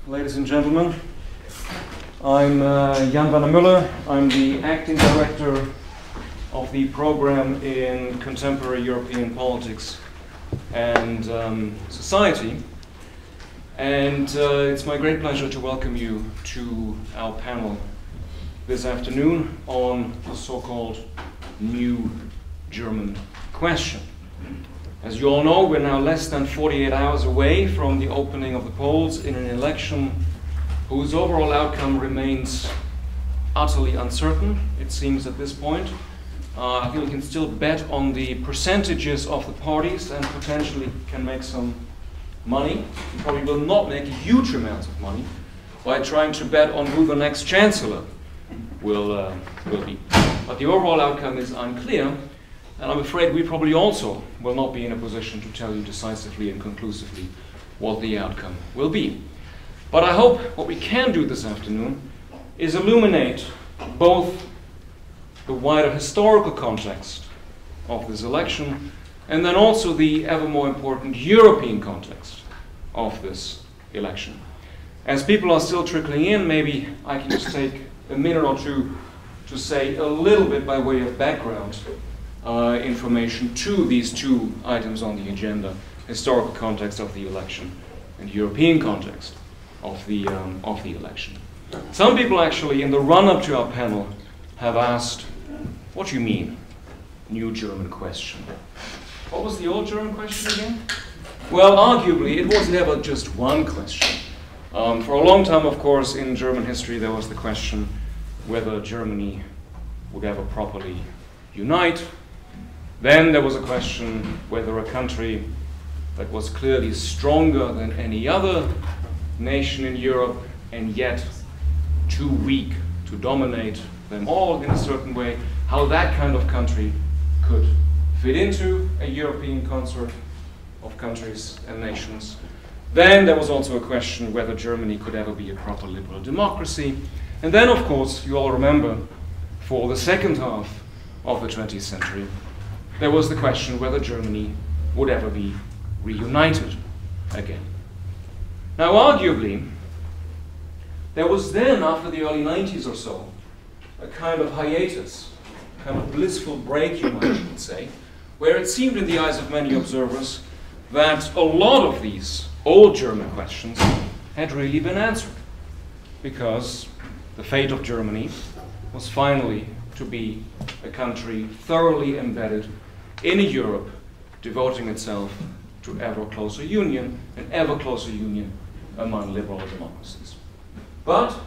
ladies and gentlemen. I'm Jan-Werner Mueller. I'm the acting director of the program in contemporary European politics and society. And it's my great pleasure to welcome you to our panel this afternoon on the so-called new German question. As you all know, we're now less than 48 hours away from the opening of the polls in an election whose overall outcome remains utterly uncertain, it seems at this point. I think we can still bet on the percentages of the parties and potentially can make some money. We probably will not make huge amounts of money by trying to bet on who the next chancellor will be. But the overall outcome is unclear. And I'm afraid we probably also will not be in a position to tell you decisively and conclusively what the outcome will be. But I hope what we can do this afternoon is illuminate both the wider historical context of this election and then also the ever more important European context of this election. As people are still trickling in, maybe I can just take a minute or two to say a little bit by way of background information to these two items on the agenda: historical context of the election and European context of the election. Some people actually, in the run-up to our panel, have asked, what do you mean, new German question? What was the old German question again? Well, arguably, it was never just one question. For a long time, of course, in German history, there was the question whether Germany would ever properly unite. Then there was a question whether a country that was clearly stronger than any other nation in Europe and yet too weak to dominate them all in a certain way, how that kind of country could fit into a European concert of countries and nations. Then there was also a question whether Germany could ever be a proper liberal democracy. And then, of course, you all remember, for the second half of the 20th century, there was the question whether Germany would ever be reunited again. Now, arguably, there was then, after the early 90s or so, a kind of hiatus, a kind of blissful break, you might say, where it seemed in the eyes of many observers that a lot of these old German questions had really been answered, because the fate of Germany was finally to be a country thoroughly embedded in a Europe devoting itself to ever closer union and ever closer union among liberal democracies. But,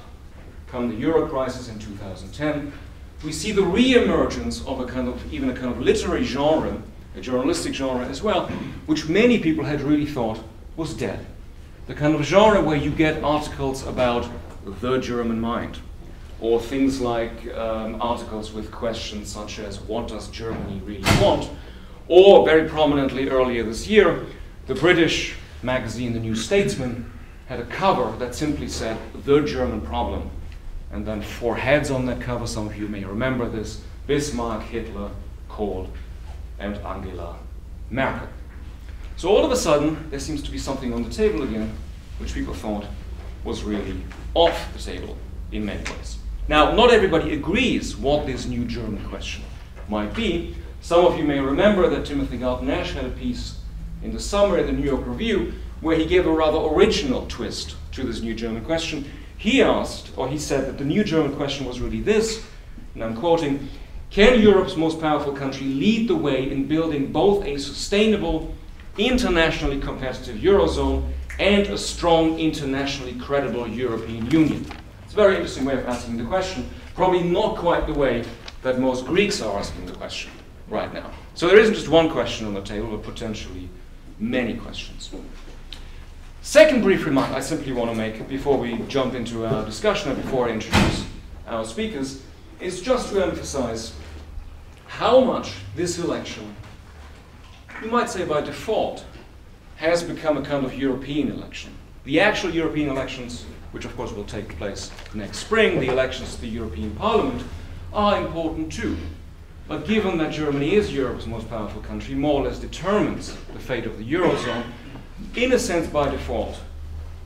come the Euro crisis in 2010, we see the re-emergence of even a kind of literary genre, a journalistic genre as well, which many people had really thought was dead. The kind of genre where you get articles about the German mind, or things like articles with questions such as, what does Germany really want? Or, very prominently earlier this year, the British magazine The New Statesman had a cover that simply said, the German problem. And then 4 heads on that cover, some of you may remember this: Bismarck, Hitler, Kohl, and Angela Merkel. So all of a sudden, there seems to be something on the table again, which people thought was really off the table in many ways. Now, not everybody agrees what this new German question might be. Some of you may remember that Timothy Galton-Ash had a piece in the summer in the New York Review where he gave a rather original twist to this new German question. He asked, or he said, that the new German question was really this, and I'm quoting: can Europe's most powerful country lead the way in building both a sustainable, internationally competitive Eurozone and a strong, internationally credible European Union? It's a very interesting way of asking the question, probably not quite the way that most Greeks are asking the question right now. So there isn't just one question on the table, but potentially many questions. Second brief remark I simply want to make before we jump into our discussion and before I introduce our speakers is just to emphasize how much this election, you might say by default, has become a kind of European election. The actual European elections, which of course will take place next spring, the elections to the European Parliament, are important too. But given that Germany is Europe's most powerful country, more or less determines the fate of the Eurozone, in a sense by default,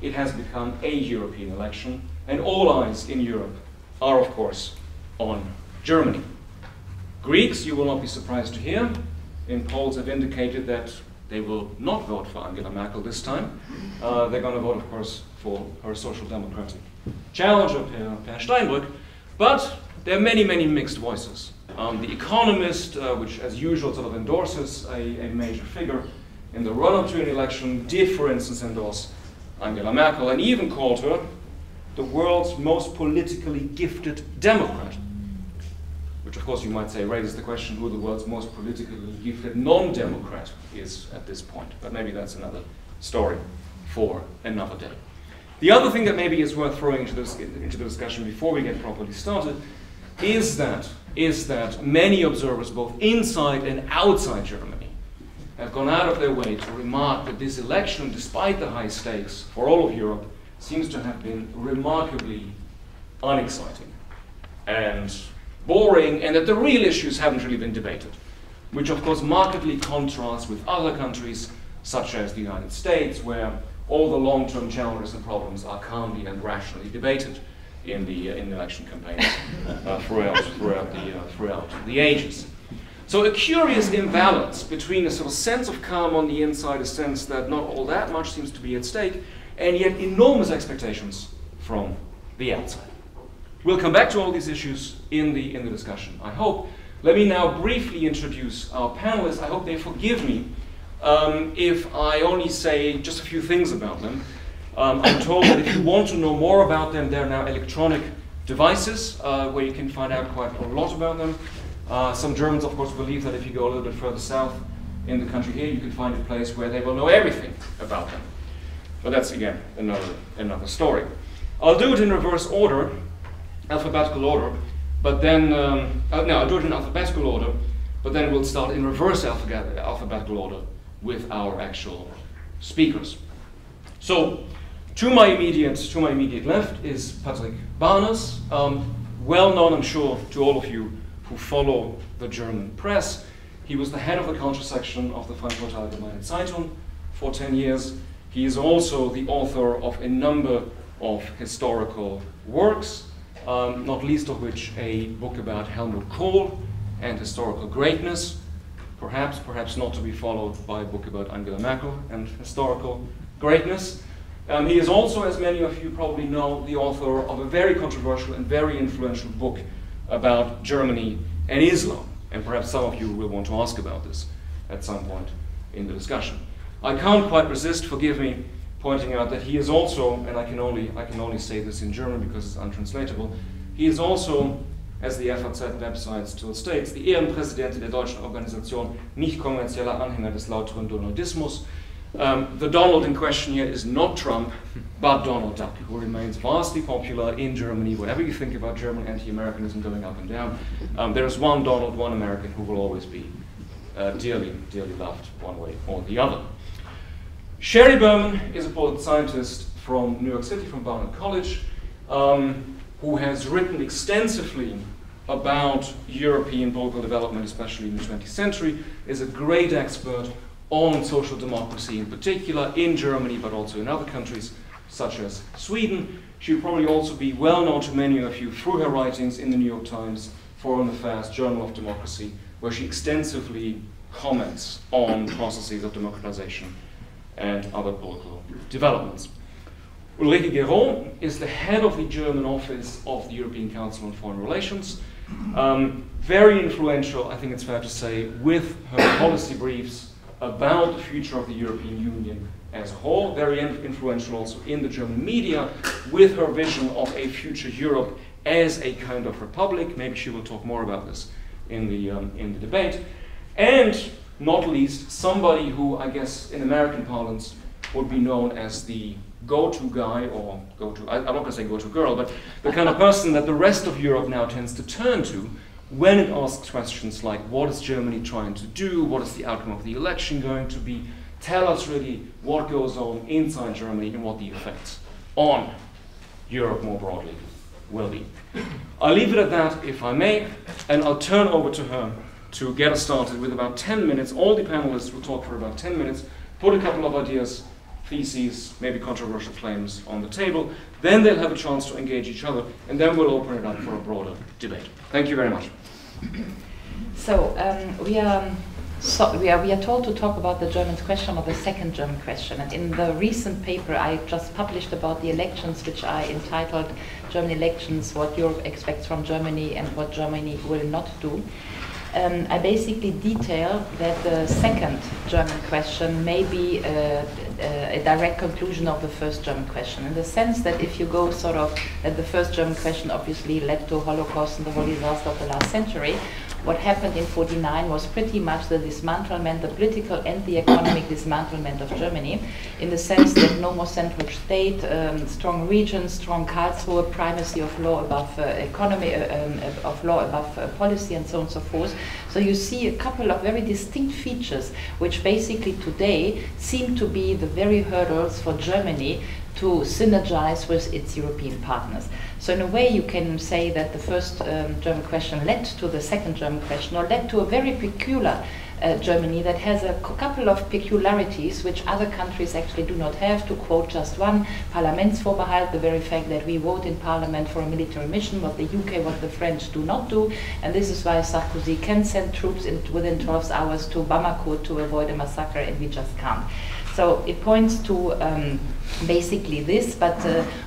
it has become a European election, and all eyes in Europe are, of course, on Germany. Greeks, you will not be surprised to hear, in polls have indicated that they will not vote for Angela Merkel this time. They're going to vote, of course, for her social democratic challenger, Per Steinbrück. But there are many, many mixed voices. The Economist, which as usual sort of endorses a major figure in the run-up to an election, did, for instance, endorse Angela Merkel and even called her the world's most politically gifted Democrat. Which, of course, you might say raises the question who the world's most politically gifted non-Democrat is at this point. But maybe that's another story for another day. The other thing that maybe is worth throwing into the discussion before we get properly started is that many observers, both inside and outside Germany, have gone out of their way to remark that this election, despite the high stakes for all of Europe, seems to have been remarkably unexciting and boring, and that the real issues haven't really been debated, which of course markedly contrasts with other countries such as the United States, where all the long-term challenges and problems are calmly and rationally debated in the election campaigns throughout the ages. So a curious imbalance between a sort of sense of calm on the inside, a sense that not all that much seems to be at stake, and yet enormous expectations from the outside. We'll come back to all these issues in the discussion, I hope. Let me now briefly introduce our panelists. I hope they forgive me if I only say just a few things about them. I'm told that if you want to know more about them, there are now electronic devices where you can find out quite a lot about them. Some Germans, of course, believe that if you go a little bit further south in the country here, you can find a place where they will know everything about them. But that's, again, another story. I'll do it in reverse order. Alphabetical order, but then, no, I'll do it in alphabetical order, but then we'll start in reverse alphabetical order with our actual speakers. So, to my immediate left is Patrick Barnes, well known, I'm sure, to all of you who follow the German press. He was the head of the culture section of the Frankfurter Allgemeine Zeitung for 10 years. He is also the author of a number of historical works, not least of which a book about Helmut Kohl and historical greatness, perhaps not to be followed by a book about Angela Merkel and historical greatness. He is also, as many of you probably know, the author of a very controversial and very influential book about Germany and Islam, and perhaps some of you will want to ask about this at some point in the discussion. I can't quite resist, forgive me, pointing out that he is also, and I can only say this in German because it's untranslatable, he is also, as the FAZ website still states, the Ehrenpräsident der deutschen Organisation nicht kommerzieller Anhänger des lauteren Donaldismus. The Donald in question here is not Trump, but Donald Duck, who remains vastly popular in Germany. Whatever you think about German anti-Americanism going up and down, there is one Donald, one American who will always be dearly, dearly loved one way or the other. Sherry Berman is a political scientist from New York City, from Barnard College, who has written extensively about European political development, especially in the 20th century, is a great expert on social democracy in particular, in Germany, but also in other countries, such as Sweden. She will probably also be well known to many of you through her writings in the New York Times, Foreign Affairs, Journal of Democracy, where she extensively comments on processes of democratization and other political developments. Ulrike Guéron is the head of the German office of the European Council on Foreign Relations. Very influential, I think it's fair to say, with her policy briefs about the future of the European Union as a whole. Very influential also in the German media with her vision of a future Europe as a kind of republic. Maybe she will talk more about this in the debate. And not least, somebody who, I guess, in American parlance, would be known as the go-to guy, or I'm not going to say go-to girl, but the kind of person that the rest of Europe now tends to turn to when it asks questions like, what is Germany trying to do? What is the outcome of the election going to be? Tell us really what goes on inside Germany and what the effects on Europe more broadly will be. I'll leave it at that, if I may, and I'll turn over to her to get us started with about 10 minutes. All the panelists will talk for about 10 minutes, put a couple of ideas theses, maybe controversial claims on the table. Then they'll have a chance to engage each other, and then we'll open it up for a broader debate. Thank you very much. So we are told to talk about the German question, or the second German question. And in the recent paper I just published about the elections, which I entitled German Elections, What Europe Expects from Germany and What Germany Will Not Do, I basically detail that the second German question may be a direct conclusion of the first German question, in the sense that if you go sort of, that the first German question obviously led to Holocaust and the whole disaster of the last century. What happened in '49 was pretty much the dismantlement, the political and the economic dismantlement of Germany, in the sense that no more central state, strong regions, strong Karlsruhe, primacy of law above economy, of law above policy, and so on and so forth. So you see a couple of very distinct features which basically today seem to be the very hurdles for Germany to synergize with its European partners. So in a way you can say that the first German question led to the second German question, or led to a very peculiar Germany that has a couple of peculiarities which other countries actually do not have. To quote just one, Parlamentsvorbehalt, the very fact that we vote in Parliament for a military mission, what the UK, what the French do not do, and this is why Sarkozy can send troops within 12 hours to Bamako to avoid a massacre, and we just can't. So it points to basically this, but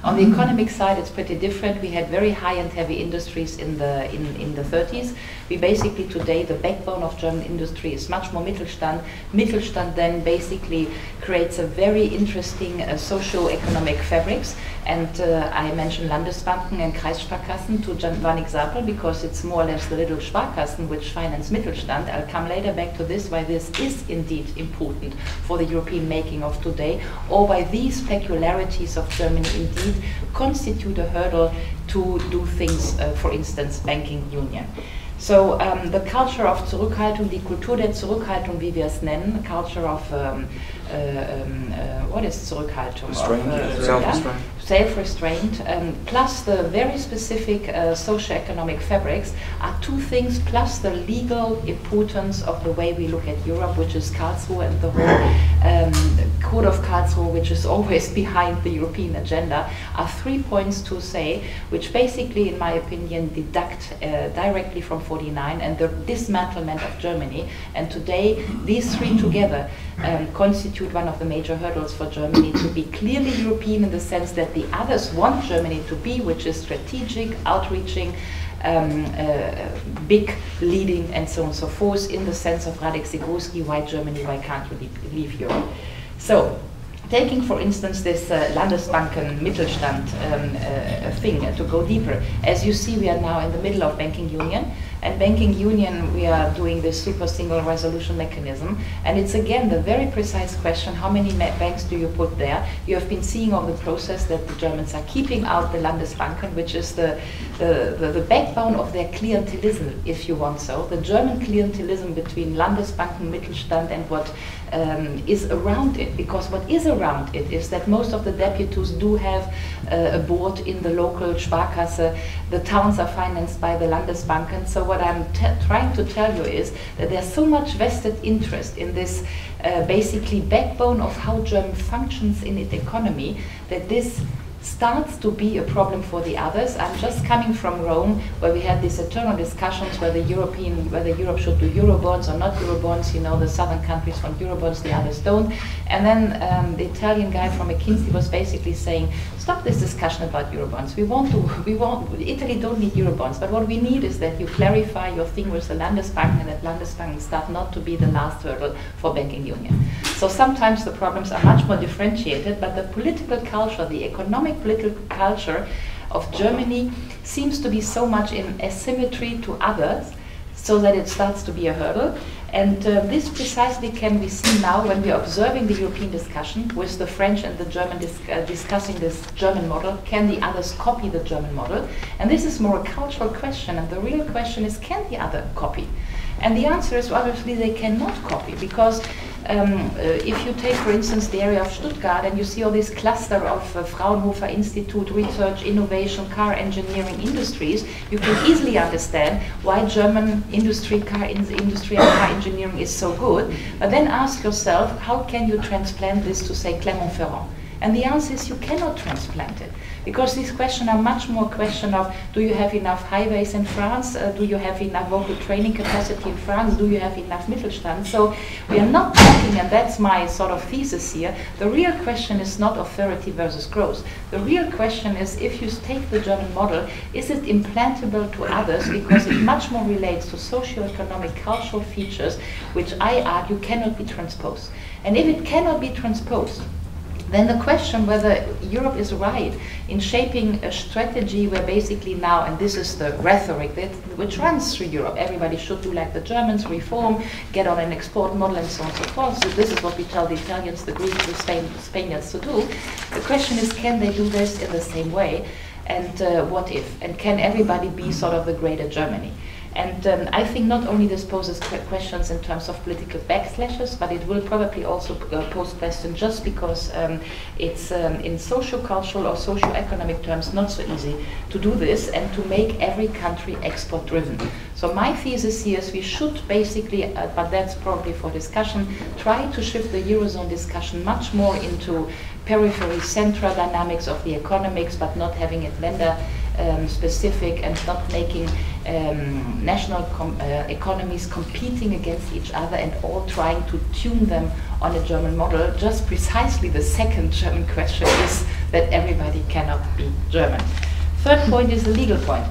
on the economic side it's pretty different. We had very high and heavy industries in the 30s. We basically today, the backbone of German industry is much more Mittelstand. Mittelstand then basically creates a very interesting socio-economic fabrics, and I mentioned Landesbanken and Kreissparkassen to just one example, because it's more or less the little Sparkassen which finance Mittelstand. I'll come later back to this, why this is indeed important for the European making of today, or why these peculiarities of Germany indeed constitute a hurdle to do things, for instance, banking union. So the culture of Zurückhaltung, die Kultur der Zurückhaltung, wie wir es nennen, culture of, what is Zurückhaltung? Self-restraint. Self-restraint, plus the very specific socio-economic fabrics are two things, plus the legal importance of the way we look at Europe, which is Karlsruhe and the whole Code of Karlsruhe, which is always behind the European agenda, are 3 points to say, which basically, in my opinion, deduct directly from '49 and the dismantlement of Germany. And today, these three together constitute one of the major hurdles for Germany to be clearly European, in the sense that the others want Germany to be, which is strategic, outreaching, big, leading, and so on and so forth, in the sense of Radek Sikorski, why Germany, why can't you leave Europe? So, taking for instance this Landesbanken Mittelstand thing, to go deeper, as you see, we are now in the middle of banking union. And banking union, we are doing this super single resolution mechanism. And it's again the very precise question, how many banks do you put there? You have been seeing of the process that the Germans are keeping out the Landesbanken, which is the backbone of their clientelism, if you want so. The German clientelism between Landesbanken, Mittelstand, and what is around it. Because what is around it is that most of the deputies do have a board in the local Sparkasse. The towns are financed by the Landesbanken. So what I'm trying to tell you is that there's so much vested interest in this basically backbone of how Germany functions in its economy, that this starts to be a problem for the others. I'm just coming from Rome, where we had these eternal discussions whether Europe should do Eurobonds or not Eurobonds. You know, the southern countries want Eurobonds, the others don't. And then the Italian guy from McKinsey was basically saying, stop this discussion about Eurobonds. Italy don't need Eurobonds, but what we need is that you clarify your thing with the Landesbanken, and that Landesbanken start not to be the last hurdle for banking union. So sometimes the problems are much more differentiated, but the political culture, the economic political culture of Germany seems to be so much in asymmetry to others, so that it starts to be a hurdle. And this precisely can be seen now when we are observing the European discussion with the French and the German discussing this German model. Can the others copy the German model? And this is more a cultural question, and the real question is, can the other copy? And the answer is, obviously, they cannot copy, because if you take, for instance, the area of Stuttgart, and you see all this cluster of Fraunhofer Institute, research, innovation, car engineering industries, you can easily understand why German industry, car industry and car engineering is so good. But then ask yourself, how can you transplant this to, say, Clermont-Ferrand? And the answer is you cannot transplant it, because these questions are much more a question of, do you have enough highways in France? Do you have enough vocal training capacity in France? Do you have enough Mittelstand? So we are not talking, and that's my sort of thesis here, the real question is not austerity versus growth. The real question is, if you take the German model, is it implantable to others, because it much more relates to socio-economic, cultural features, which I argue cannot be transposed. And if it cannot be transposed, then the question whether Europe is right in shaping a strategy where basically now, and this is the rhetoric which runs through Europe, everybody should do like the Germans, reform, get on an export model and so on and so forth. So this is what we tell the Italians, the Greeks, the Spaniards to do. The question is, can they do this in the same way? And what if? And can everybody be sort of the greater Germany? And I think not only this poses questions in terms of political backslashes, but it will probably also pose questions just because it's in socio-cultural or socio-economic terms not so easy to do this and to make every country export-driven. So my thesis here is we should basically, but that's probably for discussion, try to shift the Eurozone discussion much more into periphery, central dynamics of the economics, but not having it lender specific and not making national economies competing against each other and all trying to tune them on a German model. Just precisely the second German question is that everybody cannot be German. Third point is the legal point.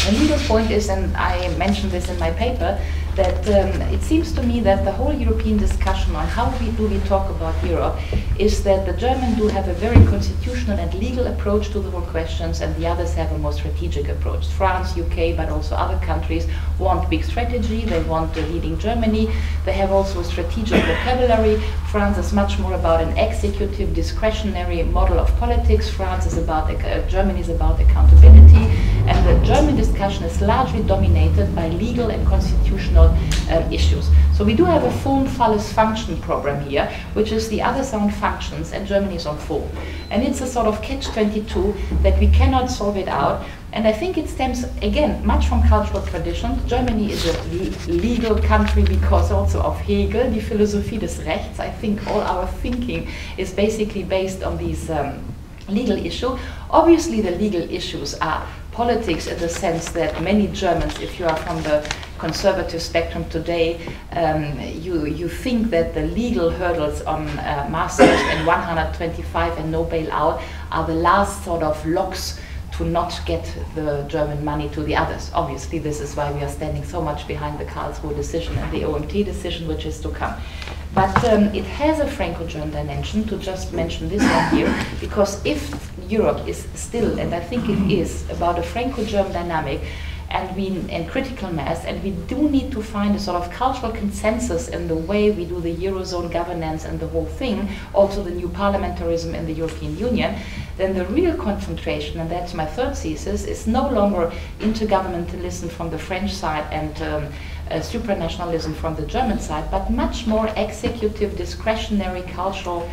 The legal point is, and I mentioned this in my paper, that it seems to me that the whole European discussion on how do we talk about Europe is that the Germans do have a very constitutional and legal approach to the whole questions, and the others have a more strategic approach. France, UK, but also other countries want big strategy, they want the leading Germany, they have also a strategic vocabulary. France is much more about an executive, discretionary model of politics. France is about, Germany is about accountability, and the German discussion is largely dominated by legal and constitutional issues. So we do have a form follows function problem here, which is the others are on functions and Germany is on form. And it's a sort of catch-22 that we cannot solve it out. And I think it stems, again, much from cultural tradition. Germany is a legal country because also of Hegel, die Philosophie des Rechts. I think all our thinking is basically based on these legal issues. Obviously, the legal issues are politics in the sense that many Germans, if you are from the conservative spectrum today, you think that the legal hurdles on Maastricht and 125 and no bailout are the last sort of locks to not get the German money to the others. Obviously, this is why we are standing so much behind the Karlsruhe decision and the OMT decision, which is to come. But it has a Franco-German dimension, to just mention this one here, because if Europe is still, and I think it is, about a Franco-German dynamic, and critical mass, and we do need to find a sort of cultural consensus in the way we do the Eurozone governance and the whole thing, also the new parliamentarism in the European Union, then the real concentration, and that's my third thesis, is no longer intergovernmentalism from the French side and supranationalism from the German side, but much more executive, discretionary cultural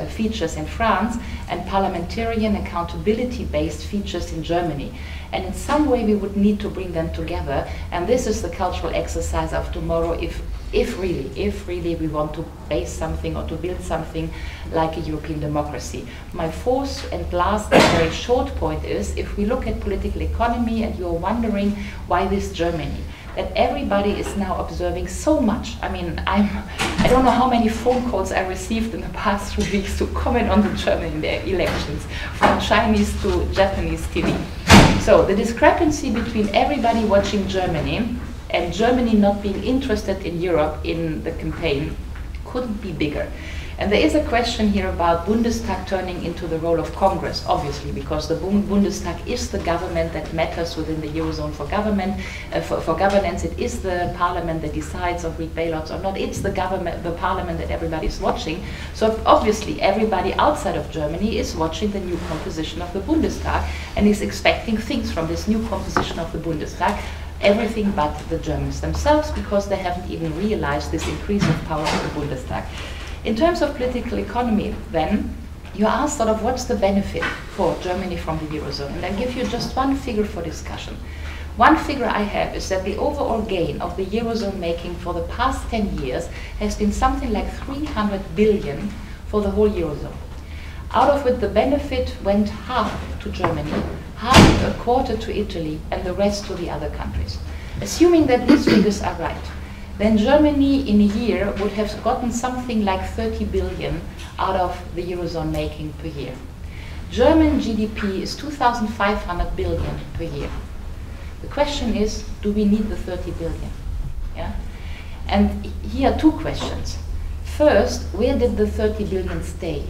features in France and parliamentarian accountability-based features in Germany. And in some way we would need to bring them together, and this is the cultural exercise of tomorrow if really we want to base something or to build something like a European democracy. My fourth and last and very short point is, if we look at political economy and you're wondering why this Germany, that everybody is now observing so much. I mean, I don't know how many phone calls I received in the past 3 weeks to comment on the German elections, from Chinese to Japanese TV. So the discrepancy between everybody watching Germany and Germany not being interested in Europe in the campaign couldn't be bigger. And there is a question here about Bundestag turning into the role of Congress, obviously, because the Bundestag is the government that matters within the Eurozone for government, for governance. It is the parliament that decides on Greek bailouts or not. It's the government, the parliament that everybody is watching. So obviously, everybody outside of Germany is watching the new composition of the Bundestag and is expecting things from this new composition of the Bundestag. everything but the Germans themselves, because they haven't even realized this increase of power of the Bundestag. In terms of political economy, then, you asked sort of what's the benefit for Germany from the Eurozone. And I'll give you just one figure for discussion. One figure I have is that the overall gain of the Eurozone making for the past 10 years has been something like 300 billion for the whole Eurozone. Out of which the benefit went half to Germany, half, a quarter to Italy, and the rest to the other countries. Assuming that these figures are right, then Germany in a year would have gotten something like 30 billion out of the Eurozone making per year. German GDP is 2,500 billion per year. The question is, do we need the 30 billion? Yeah? And here are two questions. First, where did the 30 billion stay?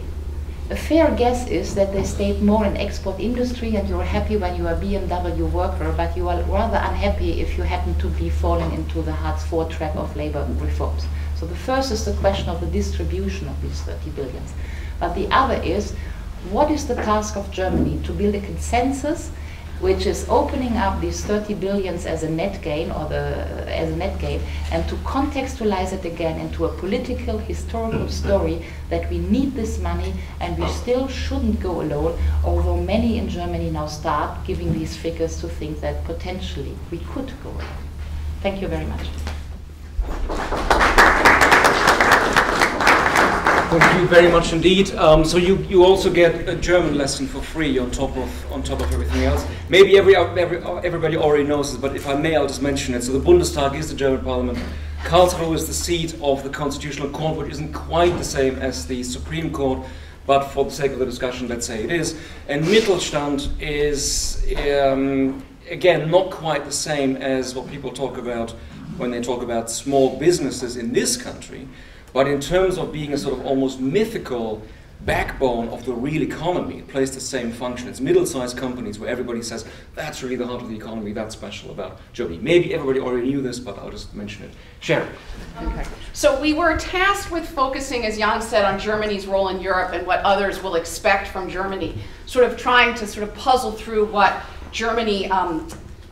A fair guess is that they stayed more in export industry, and you're happy when you are a BMW worker, but you are rather unhappy if you happen to be falling into the Hartz IV trap of labor reforms. So the first is the question of the distribution of these 30 billions. But the other is, what is the task of Germany? To build a consensus which is opening up these 30 billions as a net gain, and to contextualize it again into a political, historical story that we need this money and we still shouldn't go alone, although many in Germany now start giving these figures to think that potentially we could go alone. Thank you very much. Thank you very much indeed. So you also get a German lesson for free on top of everything else. Maybe everybody already knows this, but if I may, I'll just mention it. So the Bundestag is the German parliament. Karlsruhe is the seat of the Constitutional Court, which isn't quite the same as the Supreme Court, but for the sake of the discussion, let's say it is. And Mittelstand is, again, not quite the same as what people talk about when they talk about small businesses in this country. But in terms of being a sort of almost mythical backbone of the real economy, it plays the same function. It's middle-sized companies where everybody says, that's really the heart of the economy, that's special about Germany. Maybe everybody already knew this, but I'll just mention it. Sharon. Okay. So we were tasked with focusing, as Jan said, on Germany's role in Europe and what others will expect from Germany, sort of trying to sort of puzzle through what Germany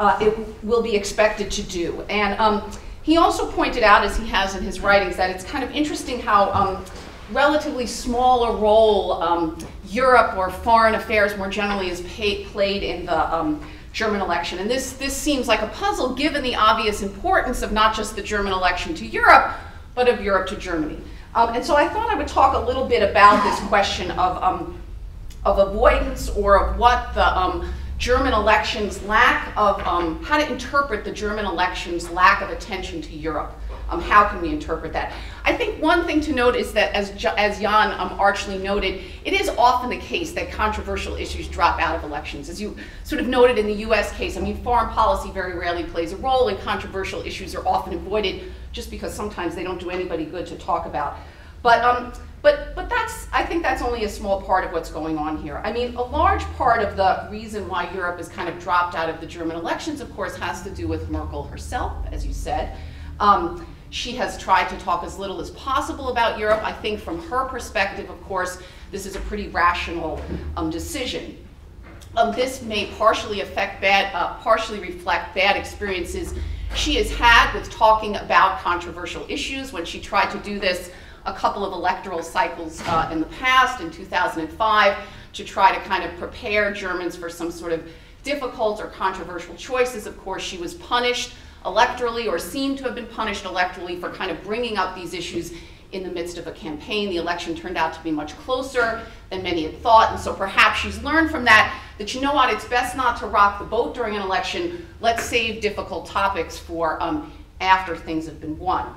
it will be expected to do. And he also pointed out, as he has in his writings, that it's kind of interesting how relatively small a role Europe or foreign affairs more generally is played in the German election. And this seems like a puzzle given the obvious importance of not just the German election to Europe, but of Europe to Germany. And so I thought I would talk a little bit about this question of avoidance, or of what the German elections lack of, how to interpret the German elections lack of attention to Europe. How can we interpret that? I think one thing to note is that, as Jan archly noted, it is often the case that controversial issues drop out of elections. As you sort of noted in the US case, I mean, foreign policy very rarely plays a role, and controversial issues are often avoided just because sometimes they don't do anybody good to talk about. But I think that's only a small part of what's going on here. I mean, a large part of the reason why Europe has kind of dropped out of the German elections, of course, has to do with Merkel herself, as you said. She has tried to talk as little as possible about Europe. I think from her perspective, of course, this is a pretty rational decision. This may partially reflect bad experiences she has had with talking about controversial issues. When she tried to do this a couple of electoral cycles in the past, in 2005, to try to kind of prepare Germans for some sort of difficult or controversial choices. Of course, she was punished electorally, or seemed to have been punished electorally, for kind of bringing up these issues in the midst of a campaign. The election turned out to be much closer than many had thought, and so perhaps she's learned from that, you know what, it's best not to rock the boat during an election. Let's save difficult topics for after things have been won.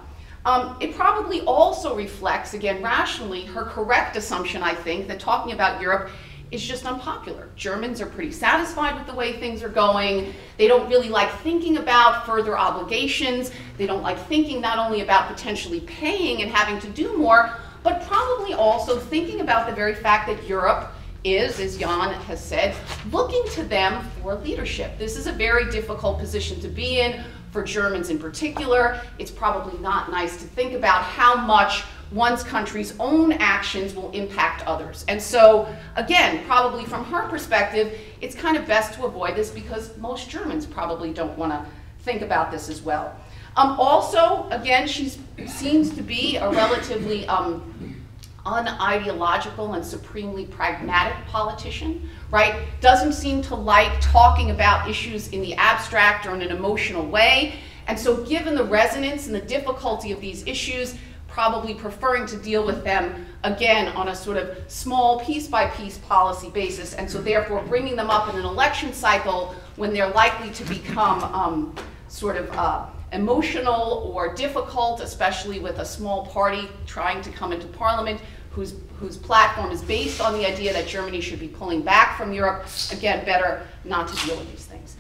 It probably also reflects, again, rationally, her correct assumption, I think, that talking about Europe is just unpopular. Germans are pretty satisfied with the way things are going. They don't really like thinking about further obligations. They don't like thinking not only about potentially paying and having to do more, but probably also thinking about the very fact that Europe is, as Jan has said, looking to them for leadership. This is a very difficult position to be in, for Germans in particular. It's probably not nice to think about how much one's country's own actions will impact others. And so, again, probably from her perspective, it's kind of best to avoid this, because most Germans probably don't want to think about this as well. Also, again, she seems to be a relatively unideological and supremely pragmatic politician, right? Doesn't seem to like talking about issues in the abstract or in an emotional way. And so given the resonance and the difficulty of these issues, probably preferring to deal with them, again, on a sort of small piece-by-piece policy basis, and so therefore bringing them up in an election cycle when they're likely to become emotional or difficult, especially with a small party trying to come into parliament whose platform is based on the idea that Germany should be pulling back from Europe. Again, better not to deal with these things.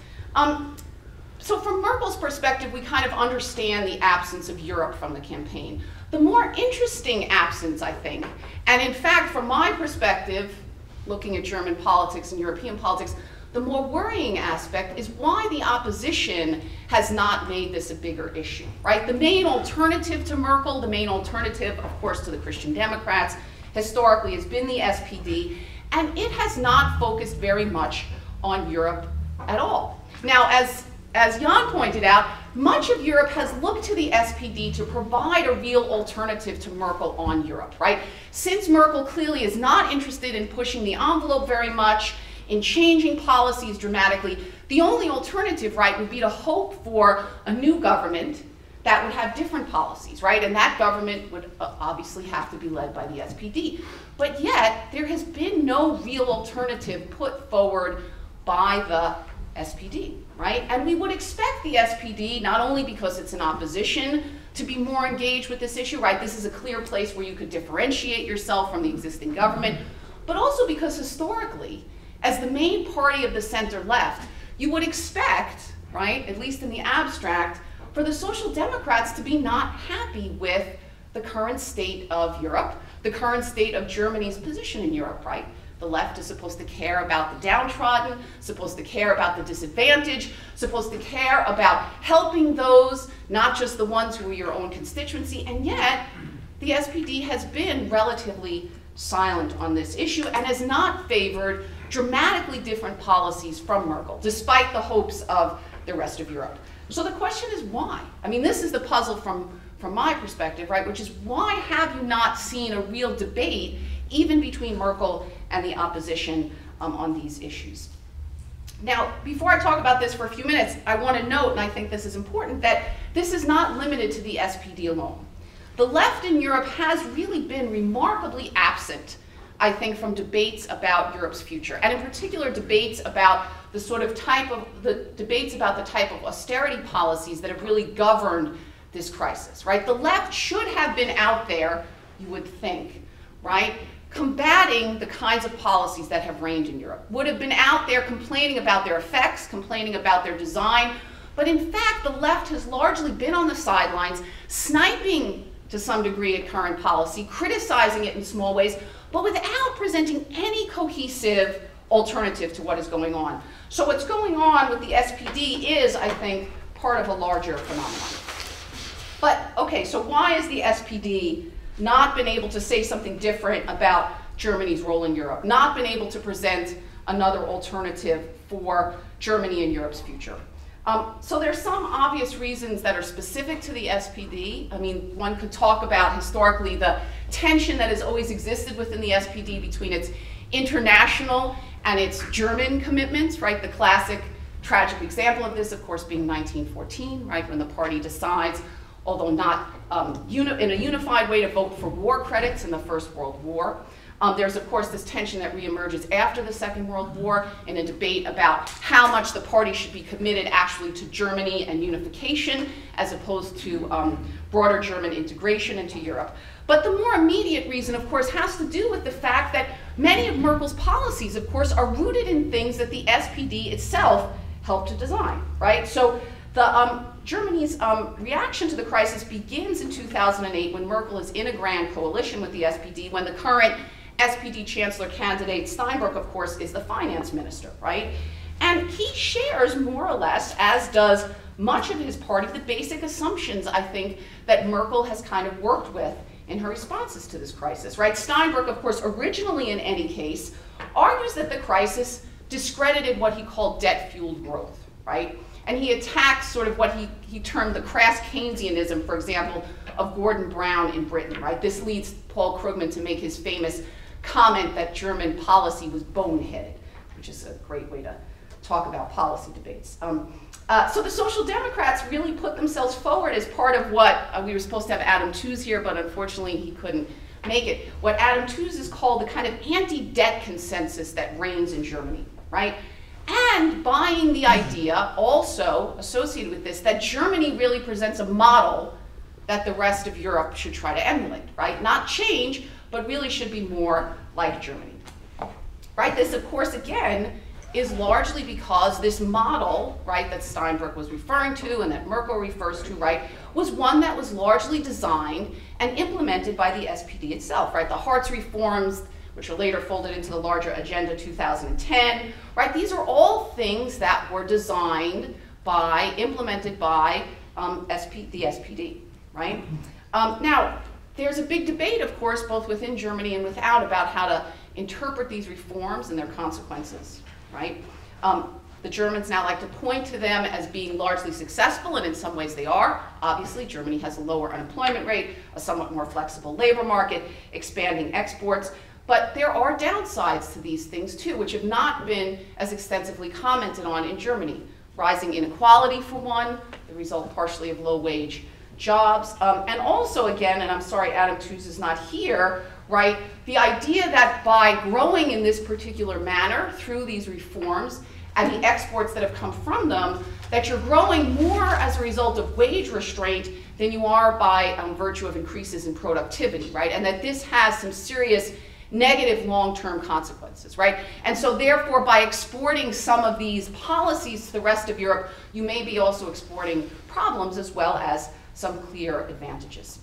So from Merkel's perspective, we kind of understand the absence of Europe from the campaign. The more interesting absence, I think, and in fact, from my perspective, looking at German politics and European politics, the more worrying aspect is why the opposition has not made this a bigger issue, right? The main alternative to Merkel, the main alternative, of course, to the Christian Democrats, historically has been the SPD, and it has not focused very much on Europe at all. Now, as Jan pointed out, much of Europe has looked to the SPD to provide a real alternative to Merkel on Europe, right? Since Merkel clearly is not interested in pushing the envelope very much, in changing policies dramatically, the only alternative, right, would be to hope for a new government that would have different policies, right? And that government would obviously have to be led by the SPD. But yet, there has been no real alternative put forward by the SPD, right? And we would expect the SPD, not only because it's an opposition, to be more engaged with this issue, right? This is a clear place where you could differentiate yourself from the existing government, but also because historically, as the main party of the center left, you would expect, right, at least in the abstract, for the Social Democrats to be not happy with the current state of Europe, the current state of Germany's position in Europe, right? The left is supposed to care about the downtrodden, supposed to care about the disadvantaged, supposed to care about helping those, not just the ones who are your own constituency, and yet the SPD has been relatively silent on this issue and has not favored dramatically different policies from Merkel, despite the hopes of the rest of Europe. So the question is why? I mean, this is the puzzle from my perspective, right, which is why have you not seen a real debate even between Merkel and the opposition on these issues? Now, before I talk about this for a few minutes, I want to note, and I think this is important, that this is not limited to the SPD alone. The left in Europe has really been remarkably absent, I think, from debates about Europe's future, and in particular debates about the type of austerity policies that have really governed this crisis, right? The left should have been out there, you would think, right, combating the kinds of policies that have reigned in Europe, would have been out there complaining about their effects, complaining about their design, but in fact the left has largely been on the sidelines, sniping to some degree at current policy, criticizing it in small ways, but without presenting any cohesive alternative to what is going on. So what's going on with the SPD is, I think, part of a larger phenomenon. But, okay, so why has the SPD not been able to say something different about Germany's role in Europe, not been able to present another alternative for Germany and Europe's future? So there's some obvious reasons that are specific to the SPD. I mean, one could talk about historically the tension that has always existed within the SPD between its international and its German commitments, right? The classic tragic example of this, of course, being 1914, right, when the party decides, although not in a unified way, to vote for war credits in the First World War. There's, of course, this tension that reemerges after the Second World War in a debate about how much the party should be committed actually to Germany and unification as opposed to broader German integration into Europe. But the more immediate reason, of course, has to do with the fact that many of Merkel's policies, of course, are rooted in things that the SPD itself helped to design, right? So the Germany's reaction to the crisis begins in 2008 when Merkel is in a grand coalition with the SPD, when the current SPD chancellor candidate Steinbrück, of course, is the finance minister, right? And he shares more or less, as does much of his party, the basic assumptions, I think, that Merkel has kind of worked with in her responses to this crisis, right? Steinbrück, of course, originally in any case, argues that the crisis discredited what he called debt-fueled growth, right? and he attacks sort of what he termed the crass Keynesianism, for example, of Gordon Brown in Britain, right? This leads Paul Krugman to make his famous comment that German policy was boneheaded, which is a great way to talk about policy debates. So the Social Democrats really put themselves forward as part of what we were supposed to have Adam Tooze here, but unfortunately he couldn't make it. What Adam Tooze is called the kind of anti-debt consensus that reigns in Germany, right? And buying the idea, also associated with this, that Germany really presents a model that the rest of Europe should try to emulate, right? Not change, but really should be more like Germany, right? This, of course, again, is largely because this model, right, that Steinbrück was referring to and that Merkel refers to, right, was one that was largely designed and implemented by the SPD itself, right? The Hartz reforms, which are later folded into the larger Agenda 2010, right? These are all things that were designed by, implemented by the SPD, right? Now, there's a big debate, of course, both within Germany and without, about how to interpret these reforms and their consequences, right? The Germans now like to point to them as being largely successful, and in some ways they are. Obviously, Germany has a lower unemployment rate, a somewhat more flexible labor market, expanding exports. But there are downsides to these things too, which have not been as extensively commented on in Germany. Rising inequality, for one, the result partially of low-wage jobs, and also, again, and I'm sorry Adam Tooze is not here, right, the idea that by growing in this particular manner through these reforms and the exports that have come from them, that you're growing more as a result of wage restraint than you are by virtue of increases in productivity, right, and that this has some serious negative long-term consequences, right? And so therefore, by exporting some of these policies to the rest of Europe, you may be also exporting problems as well as some clear advantages.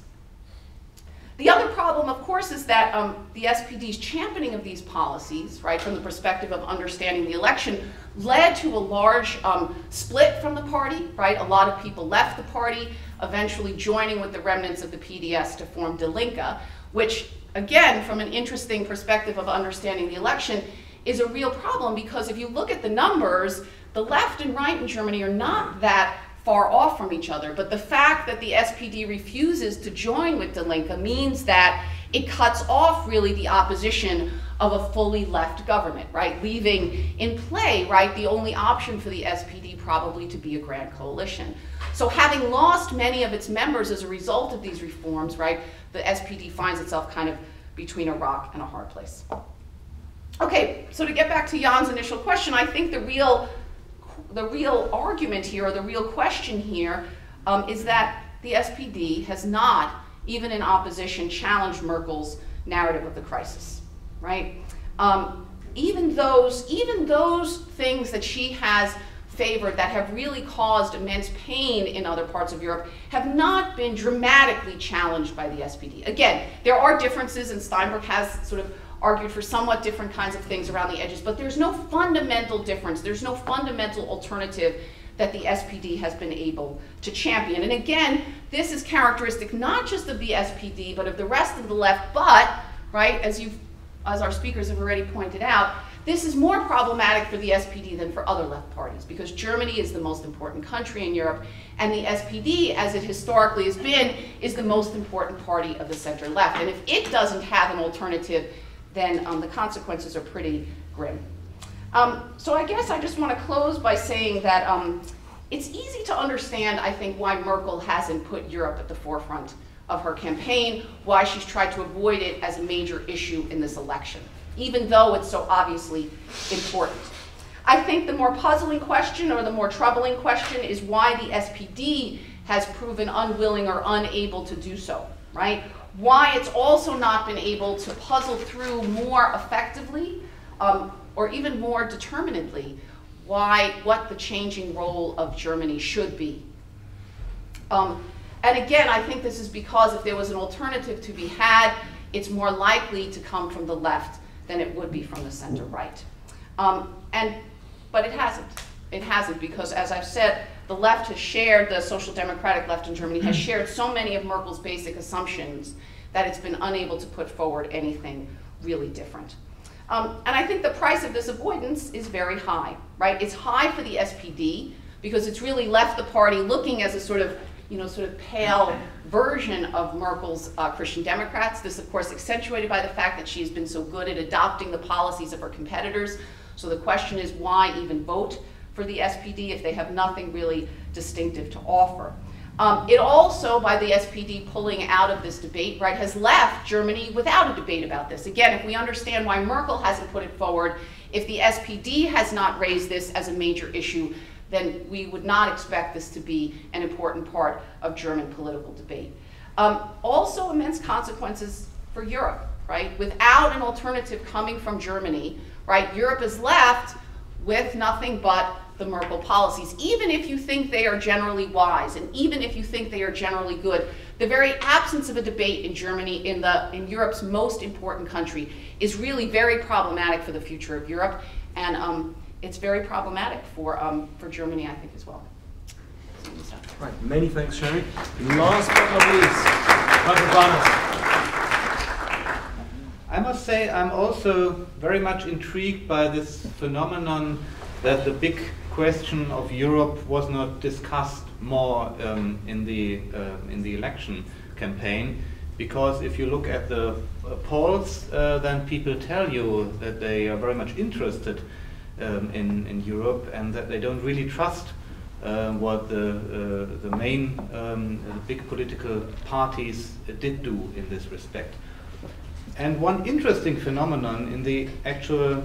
The other problem, of course, is that the SPD's championing of these policies, right, from the perspective of understanding the election, led to a large split from the party, right? A lot of people left the party, eventually joining with the remnants of the PDS to form Die Linke, which, again, from an interesting perspective of understanding the election, is a real problem, because if you look at the numbers, the left and right in Germany are not that far off from each other, but the fact that the SPD refuses to join with Die Linke means that it cuts off really the opposition of a fully left government, right? Leaving in play, right, the only option for the SPD probably to be a grand coalition. So having lost many of its members as a result of these reforms, right, the SPD finds itself kind of between a rock and a hard place. Okay, so to get back to Jan's initial question, I think the real argument here, or the real question here, is that the SPD has not, even in opposition, challenged Merkel's narrative of the crisis, right? Even those things that she has favored that have really caused immense pain in other parts of Europe have not been dramatically challenged by the SPD. Again, there are differences, and Steinbrück has sort of argued for somewhat different kinds of things around the edges, but there's no fundamental difference, there's no fundamental alternative that the SPD has been able to champion. And again, this is characteristic not just of the SPD, but of the rest of the left, but, right, as our speakers have already pointed out, this is more problematic for the SPD than for other left parties, because Germany is the most important country in Europe, and the SPD, as it historically has been, is the most important party of the center left. And if it doesn't have an alternative, then the consequences are pretty grim. So I guess I just want to close by saying that it's easy to understand, I think, why Merkel hasn't put Europe at the forefront of her campaign, why she's tried to avoid it as a major issue in this election, even though it's so obviously important. I think the more puzzling question, or the more troubling question, is why the SPD has proven unwilling or unable to do so, right? Why it's also not been able to puzzle through more effectively, or even more determinedly, what the changing role of Germany should be. And again, I think this is because if there was an alternative to be had, it's more likely to come from the left than it would be from the center right. But it hasn't. It hasn't, because as I've said, the left has shared, the social democratic left in Germany has shared so many of Merkel's basic assumptions that it's been unable to put forward anything really different. And I think the price of this avoidance is very high, right? It's high for the SPD, because it's really left the party looking as a sort of pale version of Merkel's Christian Democrats. This, of course, accentuated by the fact that she's been so good at adopting the policies of her competitors. So the question is, why even vote for the SPD if they have nothing really distinctive to offer? It also, by the SPD pulling out of this debate, right, has left Germany without a debate about this. Again, if we understand why Merkel hasn't put it forward, if the SPD has not raised this as a major issue, then we would not expect this to be an important part of German political debate. Also immense consequences for Europe, right? Without an alternative coming from Germany, right, Europe is left with nothing but the Merkel policies. Even if you think they are generally wise, and even if you think they are generally good, the very absence of a debate in Germany, in Europe's most important country, is really very problematic for the future of Europe, and it's very problematic for Germany, I think, as well. Right, many thanks, Sherry. Last but not least, Dr. Barnes. I must say I'm also very much intrigued by this phenomenon that the big question of Europe was not discussed more in the election campaign, because if you look at the polls, then people tell you that they are very much interested in Europe, and that they don't really trust what the main big political parties did do in this respect. And one interesting phenomenon in the actual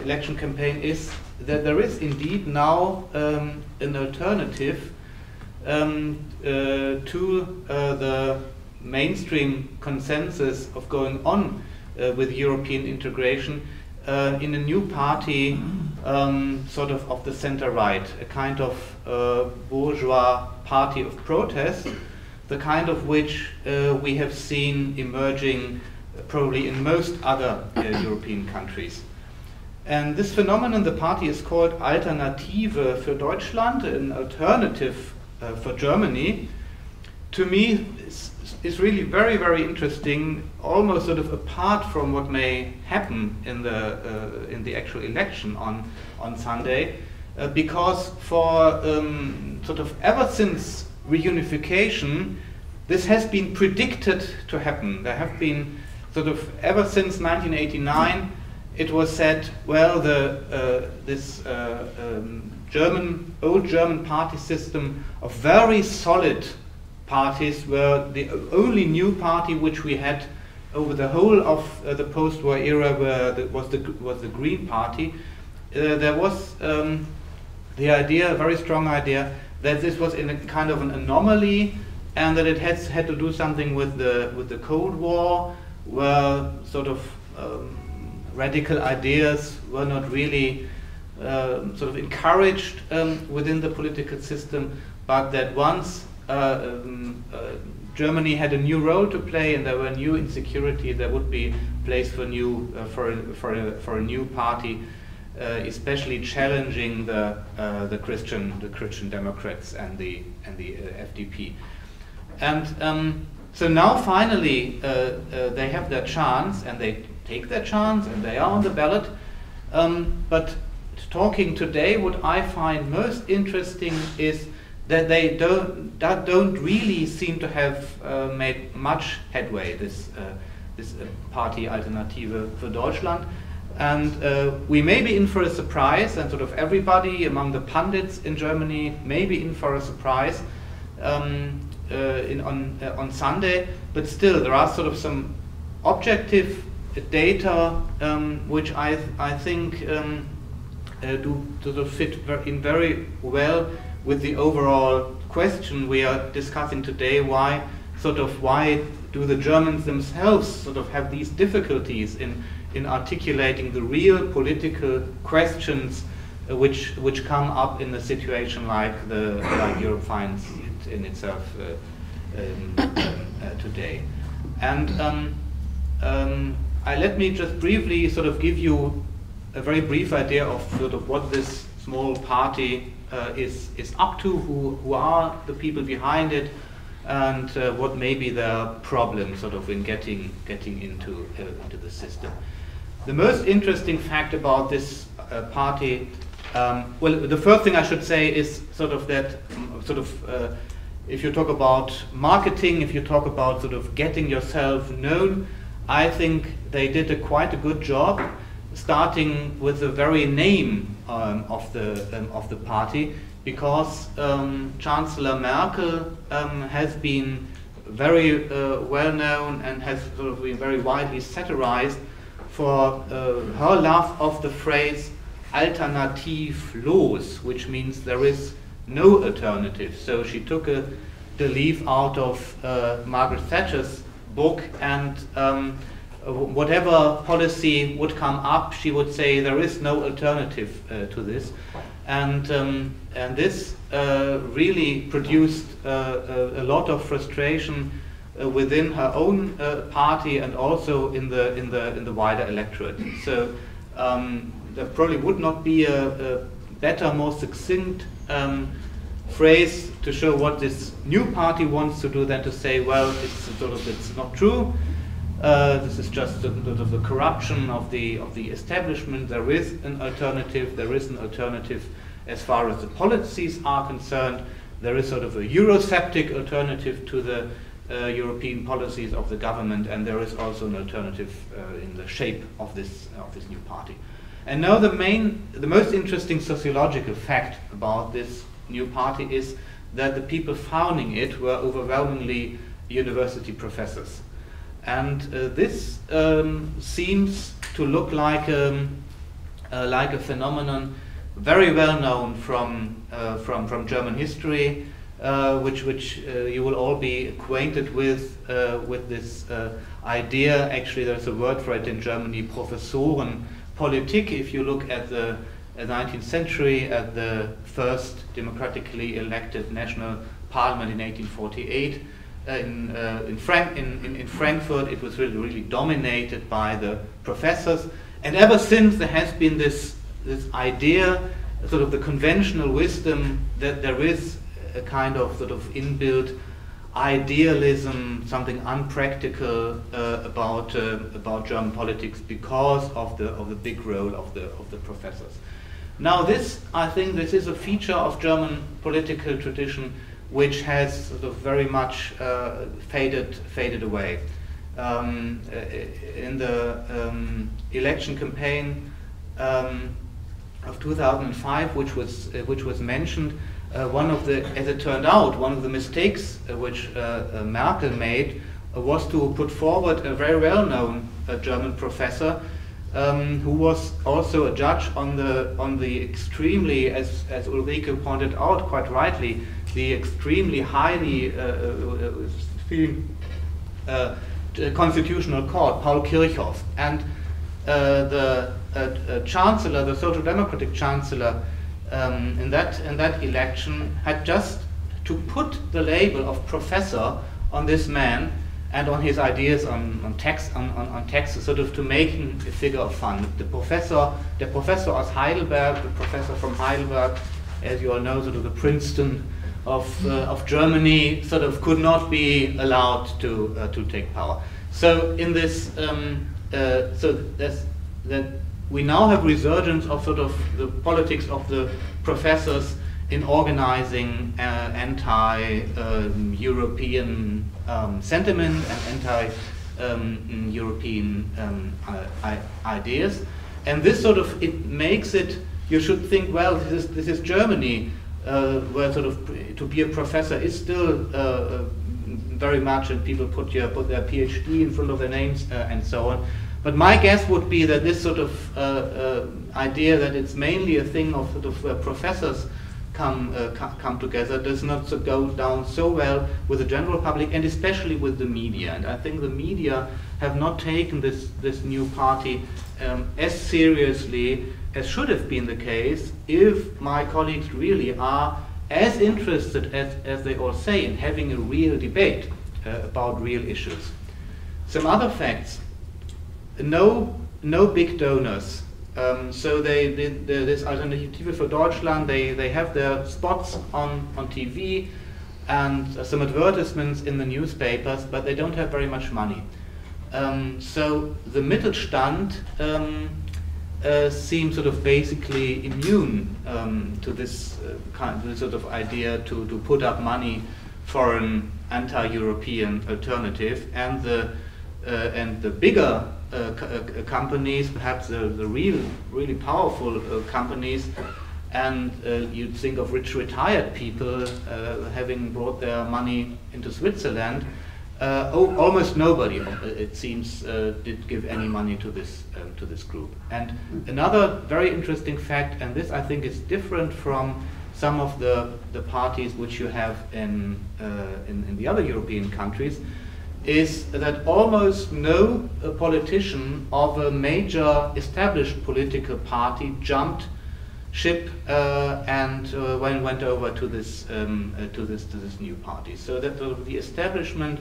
election campaign is that there is indeed now an alternative to the mainstream consensus of going on with European integration in a new party, sort of the center-right, a kind of bourgeois party of protest, the kind of which we have seen emerging probably in most other European countries. And this phenomenon, the party is called Alternative für Deutschland, an alternative for Germany. To me, is really very, very interesting, almost sort of apart from what may happen in the actual election on Sunday, because for sort of ever since reunification, this has been predicted to happen. There have been sort of ever since 1989, it was said, well, this old German party system of very solid parties were the only new party which we had over the whole of the post-war era, was the Green Party. There was the idea, a very strong idea, that this was in a kind of an anomaly, and that it had to do something with the Cold War, where sort of radical ideas were not really sort of encouraged within the political system, but that once Germany had a new role to play and there were new insecurity, there would be place for a new party, especially challenging the Christian Democrats and the FDP. And so now finally they have their chance, and they take their chance, and they are on the ballot. But talking today, what I find most interesting is that they don't really seem to have made much headway, this party Alternative für Deutschland. And we may be in for a surprise, and sort of everybody among the pundits in Germany may be in for a surprise on Sunday, but still there are sort of some objective data which I think do sort of fit in very well with the overall question we are discussing today. Why do the Germans themselves sort of have these difficulties in articulating the real political questions which come up in a situation like Europe finds it in itself today. And let me just briefly sort of give you a very brief idea of sort of what this small party is up to, who are the people behind it, and what may be their problem sort of in getting into the system. The most interesting fact about this party Well, the first thing I should say is sort of that, if you talk about marketing, if you talk about sort of getting yourself known, I think they did quite a good job, starting with the very name of the party, because Chancellor Merkel has been very well known and has sort of been very widely satirized for her love of the phrase alternativlos, which means there is no alternative. So she took the leaf out of Margaret Thatcher's book, and whatever policy would come up, she would say there is no alternative to this, and this really produced a lot of frustration within her own party and also in the wider electorate. So there probably would not be a better, more succinct phrase to show what this new party wants to do than to say, well, it's not true. This is just the corruption of the establishment. There is an alternative. There is an alternative as far as the policies are concerned. There is sort of a Eurosceptic alternative to the European policies of the government, and there is also an alternative in the shape of this new party. And now the most interesting sociological fact about this new party is that the people founding it were overwhelmingly university professors. And this seems to look like a phenomenon very well known from German history, which you will all be acquainted with this idea. Actually, there's a word for it in Germany, Professorenpolitik. If you look at the 19th century, at the first democratically elected national parliament in 1848, in Frankfurt, it was really dominated by the professors. And ever since, there has been this idea, sort of the conventional wisdom, that there is a kind of sort of inbuilt idealism, something unpractical about German politics because of the big role of the professors. Now, I think this is a feature of German political tradition which has sort of very much faded away. In the election campaign of 2005, which was mentioned, as it turned out, one of the mistakes which Merkel made was to put forward a very well-known German professor who was also a judge on the extremely, as Ulrike pointed out quite rightly, the extremely highly constitutional court, Paul Kirchhoff, and the chancellor, the Social Democratic chancellor, in that election had just to put the label of professor on this man and on his ideas on taxes, sort of to make him a figure of fun. The professor aus Heidelberg, the professor from Heidelberg, as you all know, sort of the Princeton of Germany, sort of could not be allowed to take power. So in this, that we now have resurgence of sort of the politics of the professors in organizing anti-European sentiment and anti-European ideas, and this sort of, it makes it, you should think, well, this is Germany, where sort of to be a professor is still very much, and people put their PhD in front of their names and so on. But my guess would be that this sort of idea that it's mainly a thing of sort of where professors come together does not go down so well with the general public, and especially with the media. And I think the media have not taken this new party as seriously as should have been the case if my colleagues really are as interested as they all say in having a real debate about real issues. Some other facts: no big donors. So this Alternative für Deutschland, they have their spots on TV and some advertisements in the newspapers, but they don't have very much money. So the Mittelstand seem sort of basically immune to this this sort of idea to put up money for an anti-European alternative, and the bigger companies, perhaps the really powerful companies, and you'd think of rich retired people having brought their money into Switzerland. Almost nobody, it seems, did give any money to this group. And another very interesting fact, and this I think is different from some of the parties which you have in the other European countries, is that almost no politician of a major established political party jumped ship and went over to this new party. So that the establishment,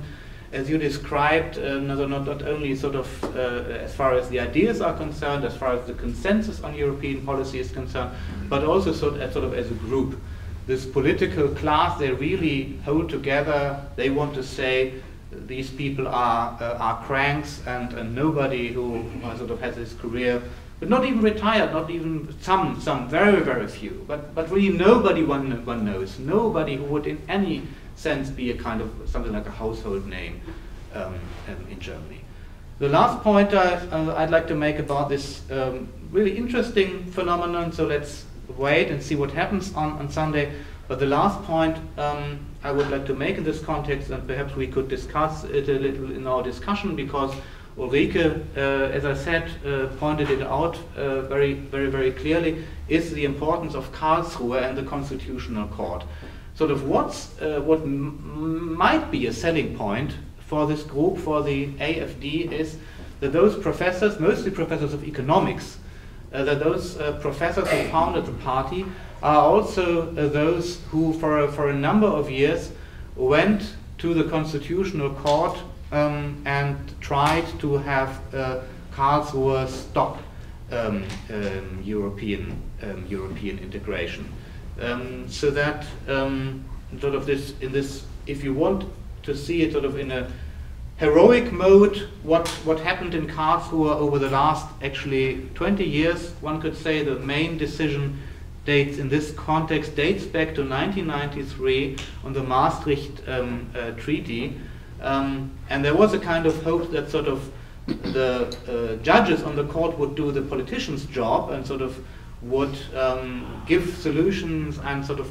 as you described, not only sort of as far as the ideas are concerned, as far as the consensus on European policy is concerned, but also sort of as a group. This political class, they really hold together. They want to say these people are cranks, and nobody who sort of has his career, but not even retired, not even some very few, but really nobody one knows, nobody who would in any sense be a kind of something like a household name in Germany. The last point I'd like to make about this really interesting phenomenon, so let's wait and see what happens on Sunday, but the last point I would like to make in this context, and perhaps we could discuss it a little in our discussion, because Ulrike, as I said, pointed it out very clearly, is the importance of Karlsruhe and the Constitutional Court. Sort of what might be a selling point for this group, for the AfD, is that those professors, mostly professors of economics, that those professors who founded the party are also those who for a number of years went to the Constitutional Court and tried to have Karlsruhe stop European integration. So that sort of this, if you want to see it sort of in a heroic mode, what happened in Karlsruhe over the last actually 20 years, one could say the main decision dates in this context dates back to 1993 on the Maastricht Treaty, and there was a kind of hope that sort of the judges on the court would do the politicians' job and sort of would give solutions and sort of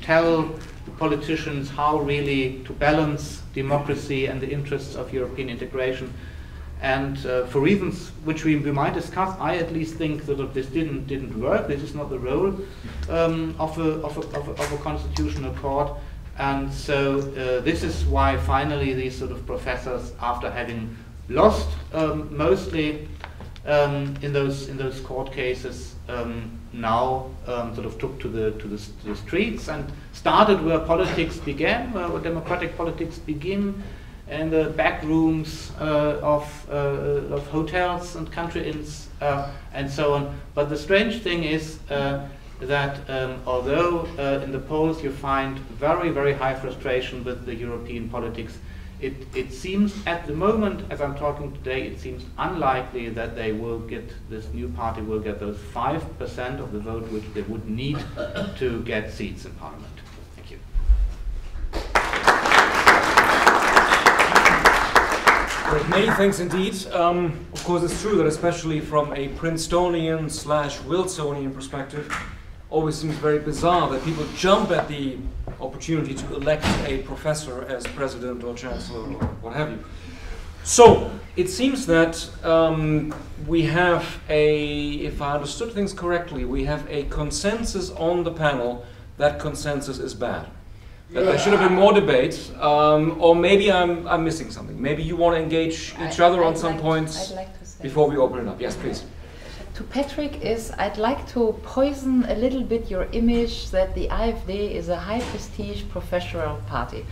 tell the politicians how really to balance democracy and the interests of European integration. And for reasons which we might discuss, I at least think that this didn't work. This is not the role of a constitutional court. And so this is why finally these sort of professors, after having lost mostly in those court cases, now sort of took to the streets and started where politics began, where democratic politics begin, in the back rooms of hotels and country inns and so on. But the strange thing is that although in the polls you find very high frustration with the European politics, it seems at the moment, as I'm talking today, it seems unlikely that they will get, this new party will get those 5% of the vote which they would need to get seats in parliament. Thank you. Great, many thanks indeed. Of course, it's true that especially from a Princetonian / Wilsonian perspective, always seems very bizarre that people jump at the opportunity to elect a professor as president or chancellor or what have you. So it seems that we have if I understood things correctly, we have a consensus on the panel that consensus is bad. That there should have been more debate, or maybe I'm missing something. Maybe you want to engage each other on some points before we open it up. Yes, please. To Patrick I'd like to poison a little bit your image that the AfD is a high prestige professional party.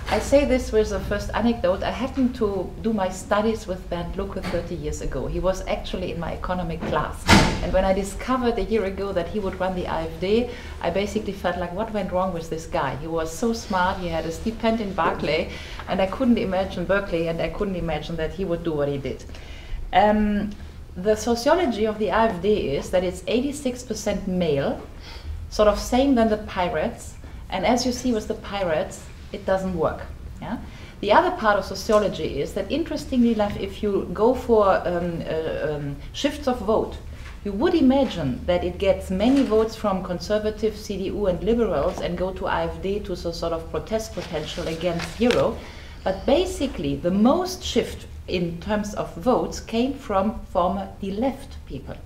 I say this with the first anecdote. I happened to do my studies with Bernd Lucke 30 years ago. He was actually in my economic class. And when I discovered a year ago that he would run the AfD, I basically felt like, what went wrong with this guy? He was so smart, he had a stipend in Berkeley, and I couldn't imagine that he would do what he did. the sociology of the AfD is that it's 86% male, sort of same than the Pirates, and as you see with the Pirates, it doesn't work. Yeah? The other part of sociology is that, interestingly enough, if you go for shifts of vote, you would imagine that it gets many votes from conservative CDU and liberals and go to AfD to sort of protest potential against Euro. But basically, the most shift in terms of votes came from former left people.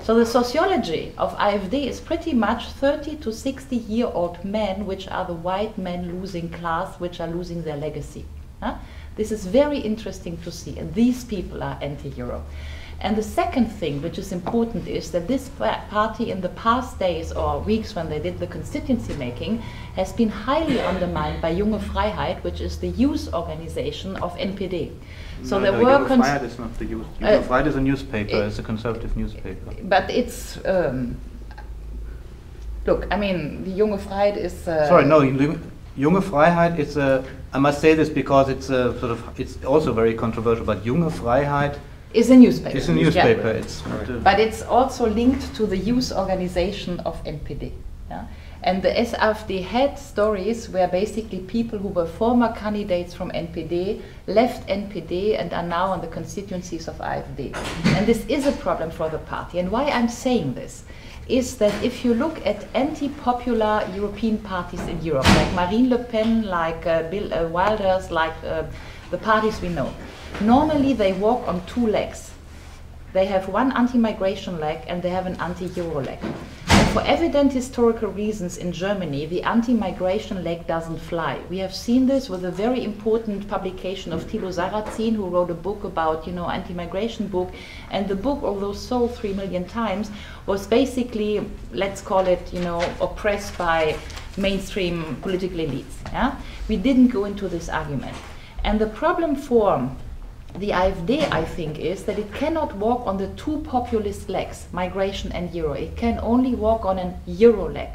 So the sociology of AfD is pretty much 30 to 60-year-old men, which are the white men losing class, which are losing their legacy. Huh? This is very interesting to see, and these people are anti-Euro. And the second thing which is important is that this party in the past days or weeks when they did the constituency making has been highly undermined by Junge Freiheit, which is the youth organization of NPD. So there were Junge Freiheit is not the youth. Junge Freiheit is a newspaper, it's a conservative newspaper. But it's look, I mean, the Junge Freiheit is sorry, no, Junge Freiheit is a, I must say this because it's a sort of, it's also very controversial, but Junge Freiheit is a newspaper. It's a newspaper. Yeah. It's but it's also linked to the youth organization of NPD. Yeah? And the SAFD had stories where basically people who were former candidates from NPD left NPD and are now on the constituencies of AfD. And this is a problem for the party. And why I'm saying this is that if you look at anti-popular European parties in Europe, like Marine Le Pen, like Bill Wilders, like the parties we know, normally they walk on two legs. They have one anti-migration leg and they have an anti-Euro leg. And for evident historical reasons in Germany, the anti-migration leg doesn't fly. We have seen this with a very important publication of Thilo Sarrazin, who wrote a book about, you know, anti-migration book. And the book, although sold 3 million times, was basically, let's call it, you know, oppressed by mainstream political elites. Yeah? We didn't go into this argument. And the problem for the AfD, I think, is that it cannot walk on the two populist legs, migration and Euro. It can only walk on an Euro leg.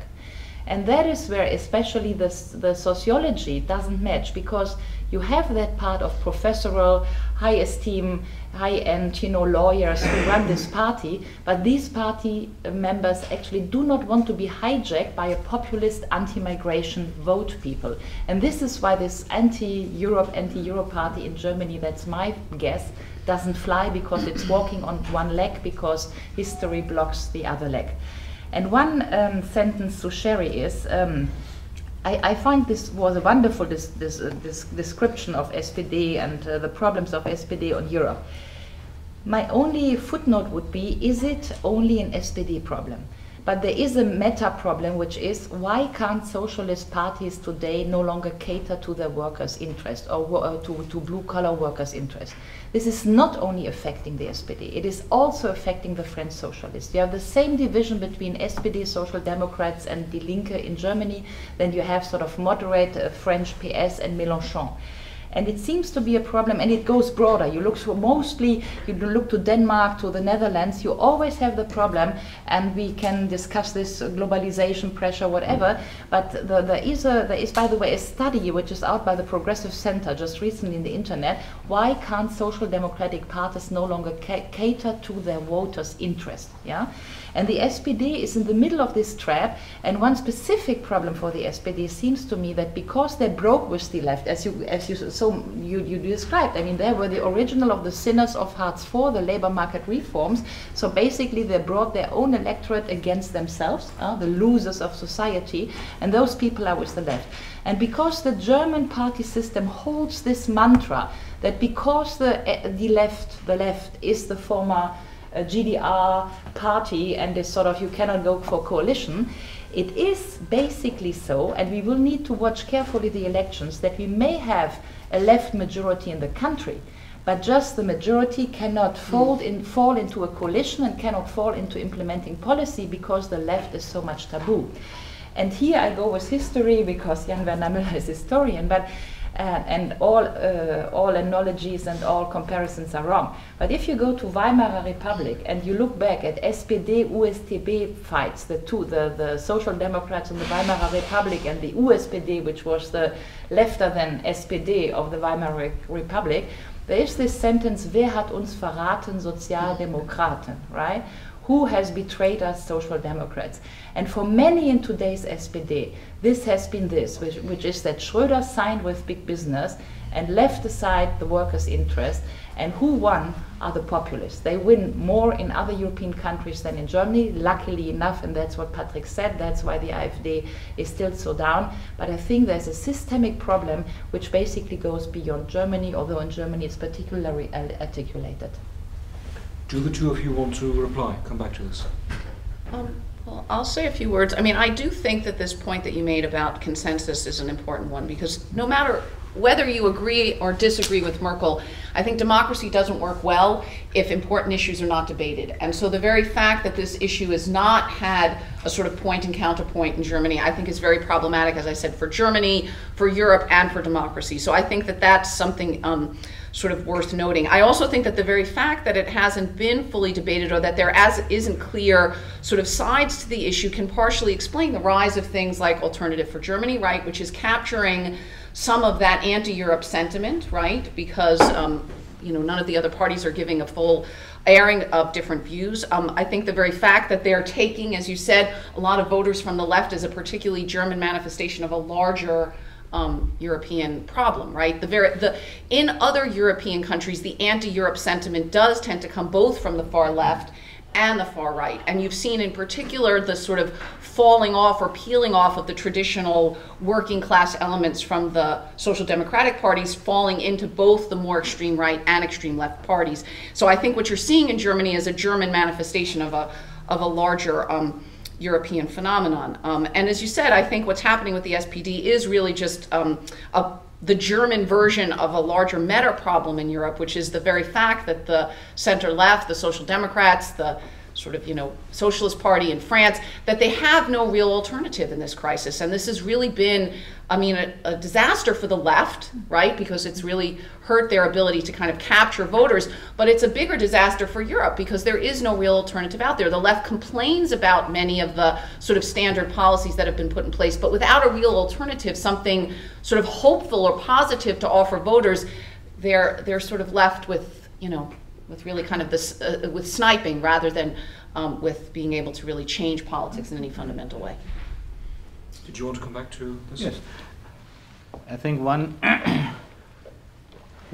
And that is where especially the sociology doesn't match, because you have that part of professorial, high esteem, high-end, you know, lawyers who run this party, but these party members actually do not want to be hijacked by a populist anti-migration vote people. And this is why this anti-Euro party in Germany, that's my guess, doesn't fly, because it's walking on one leg because history blocks the other leg. And one sentence to Sherry is, I find this was a wonderful description of SPD and the problems of SPD on Europe. My only footnote would be, is it only an SPD problem? But there is a meta problem, which is, why can't socialist parties today no longer cater to their workers' interest or to blue-collar workers' interest? This is not only affecting the SPD, it is also affecting the French socialists. You have the same division between SPD, Social Democrats, and Die Linke in Germany, then you have sort of moderate French PS and Mélenchon. And it seems to be a problem, and it goes broader. You look to Denmark, to the Netherlands, you always have the problem, and we can discuss this globalization pressure, whatever, but there is, by the way, a study which is out by the Progressive Center just recently in the internet. Why can't social democratic parties no longer cater to their voters' interest? Yeah? And the SPD is in the middle of this trap, and one specific problem for the SPD seems to me that because they broke with the left, as you described, I mean, they were the original of the sinners of Hartz IV, the labor market reforms, so basically they brought their own electorate against themselves, the losers of society, and those people are with the left. And because the German party system holds this mantra that because the left is the former GDR party and is sort of, you cannot go for coalition, it is basically so, and we will need to watch carefully the elections, that we may have a left majority in the country, but just the majority cannot fall into a coalition and cannot fall into implementing policy because the left is so much taboo. And here I go with history because Jan-Werner Mueller is historian, but and all analogies and all comparisons are wrong. But if you go to Weimar Republic and you look back at SPD, USTB fights, the Social Democrats in the Weimar Republic and the USPD, which was the lefter than SPD of the Weimar Republic, there is this sentence, wer hat uns verraten, Sozialdemokraten, right? Who has betrayed us, Social Democrats? And for many in today's SPD, this has been this, which is that Schröder signed with big business and left aside the workers' interest. And who won are the populists. They win more in other European countries than in Germany, luckily enough, and that's what Patrick said, that's why the AfD is still so down. But I think there's a systemic problem which basically goes beyond Germany, although in Germany it's particularly articulated. Do the two of you want to reply? Come back to this. Well, I'll say a few words. I mean, I do think that this point that you made about consensus is an important one, because no matter whether you agree or disagree with Merkel, I think democracy doesn't work well if important issues are not debated. And so the very fact that this issue has not had a sort of point and counterpoint in Germany, I think is very problematic, as I said, for Germany, for Europe, and for democracy. So I think that that's something sort of worth noting. I also think that the very fact that it hasn't been fully debated, or that there isn't clear sort of sides to the issue, can partially explain the rise of things like Alternative for Germany, right, which is capturing some of that anti-Europe sentiment, right, because none of the other parties are giving a full airing of different views. I think the very fact that they're taking, as you said, a lot of voters from the left is a particularly German manifestation of a larger European problem, right? In other European countries, the anti-Europe sentiment does tend to come both from the far left and the far right. And you've seen in particular the sort of falling off or peeling off of the traditional working class elements from the social democratic parties, falling into both the more extreme right and extreme left parties. So I think what you're seeing in Germany is a German manifestation of a larger European phenomenon. And as you said, I think what's happening with the SPD is really just the German version of a larger meta problem in Europe, which is the very fact that the center-left, the Social Democrats, the sort of, Socialist Party in France, that they have no real alternative in this crisis. And this has really been, a disaster for the left, right? Because it's really hurt their ability to kind of capture voters. But it's a bigger disaster for Europe because there is no real alternative out there. The left complains about many of the sort of standard policies that have been put in place, but without a real alternative, something sort of hopeful or positive to offer voters, they're sort of left with, with really kind of this, with sniping rather than with being able to really change politics in any fundamental way. Did you want to come back to this? Yes. I think one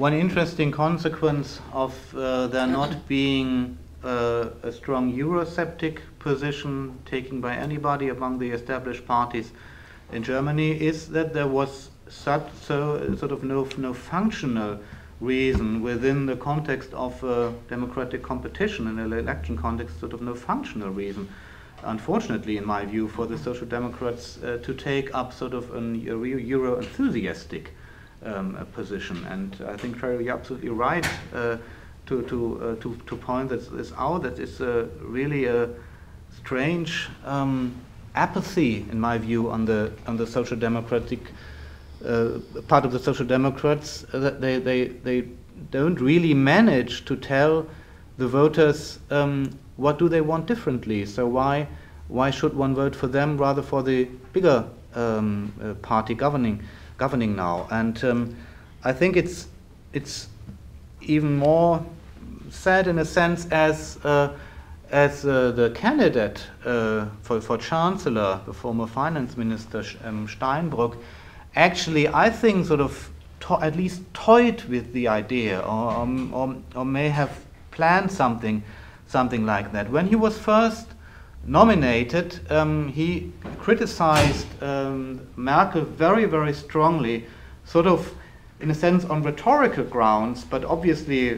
interesting consequence of there not being a strong Eurosceptic position taken by anybody among the established parties in Germany is that there was sort of no functional reason within the context of democratic competition in an election context, sort of no functional reason, unfortunately in my view, for the Social Democrats to take up sort of a Euro enthusiastic position. And I think, Terry, you're absolutely right to point this out. That is really a strange apathy, in my view, on the Social Democratic part of the Social Democrats, that they don't really manage to tell the voters what do they want differently. So why should one vote for them rather for the bigger party governing now? And I think it's even more sad in a sense as the candidate for Chancellor, the former Finance Minister Steinbrück, actually, I think, sort of at least toyed with the idea, or may have planned something like that. When he was first nominated, he criticized Merkel very, very strongly, sort of in a sense on rhetorical grounds, but obviously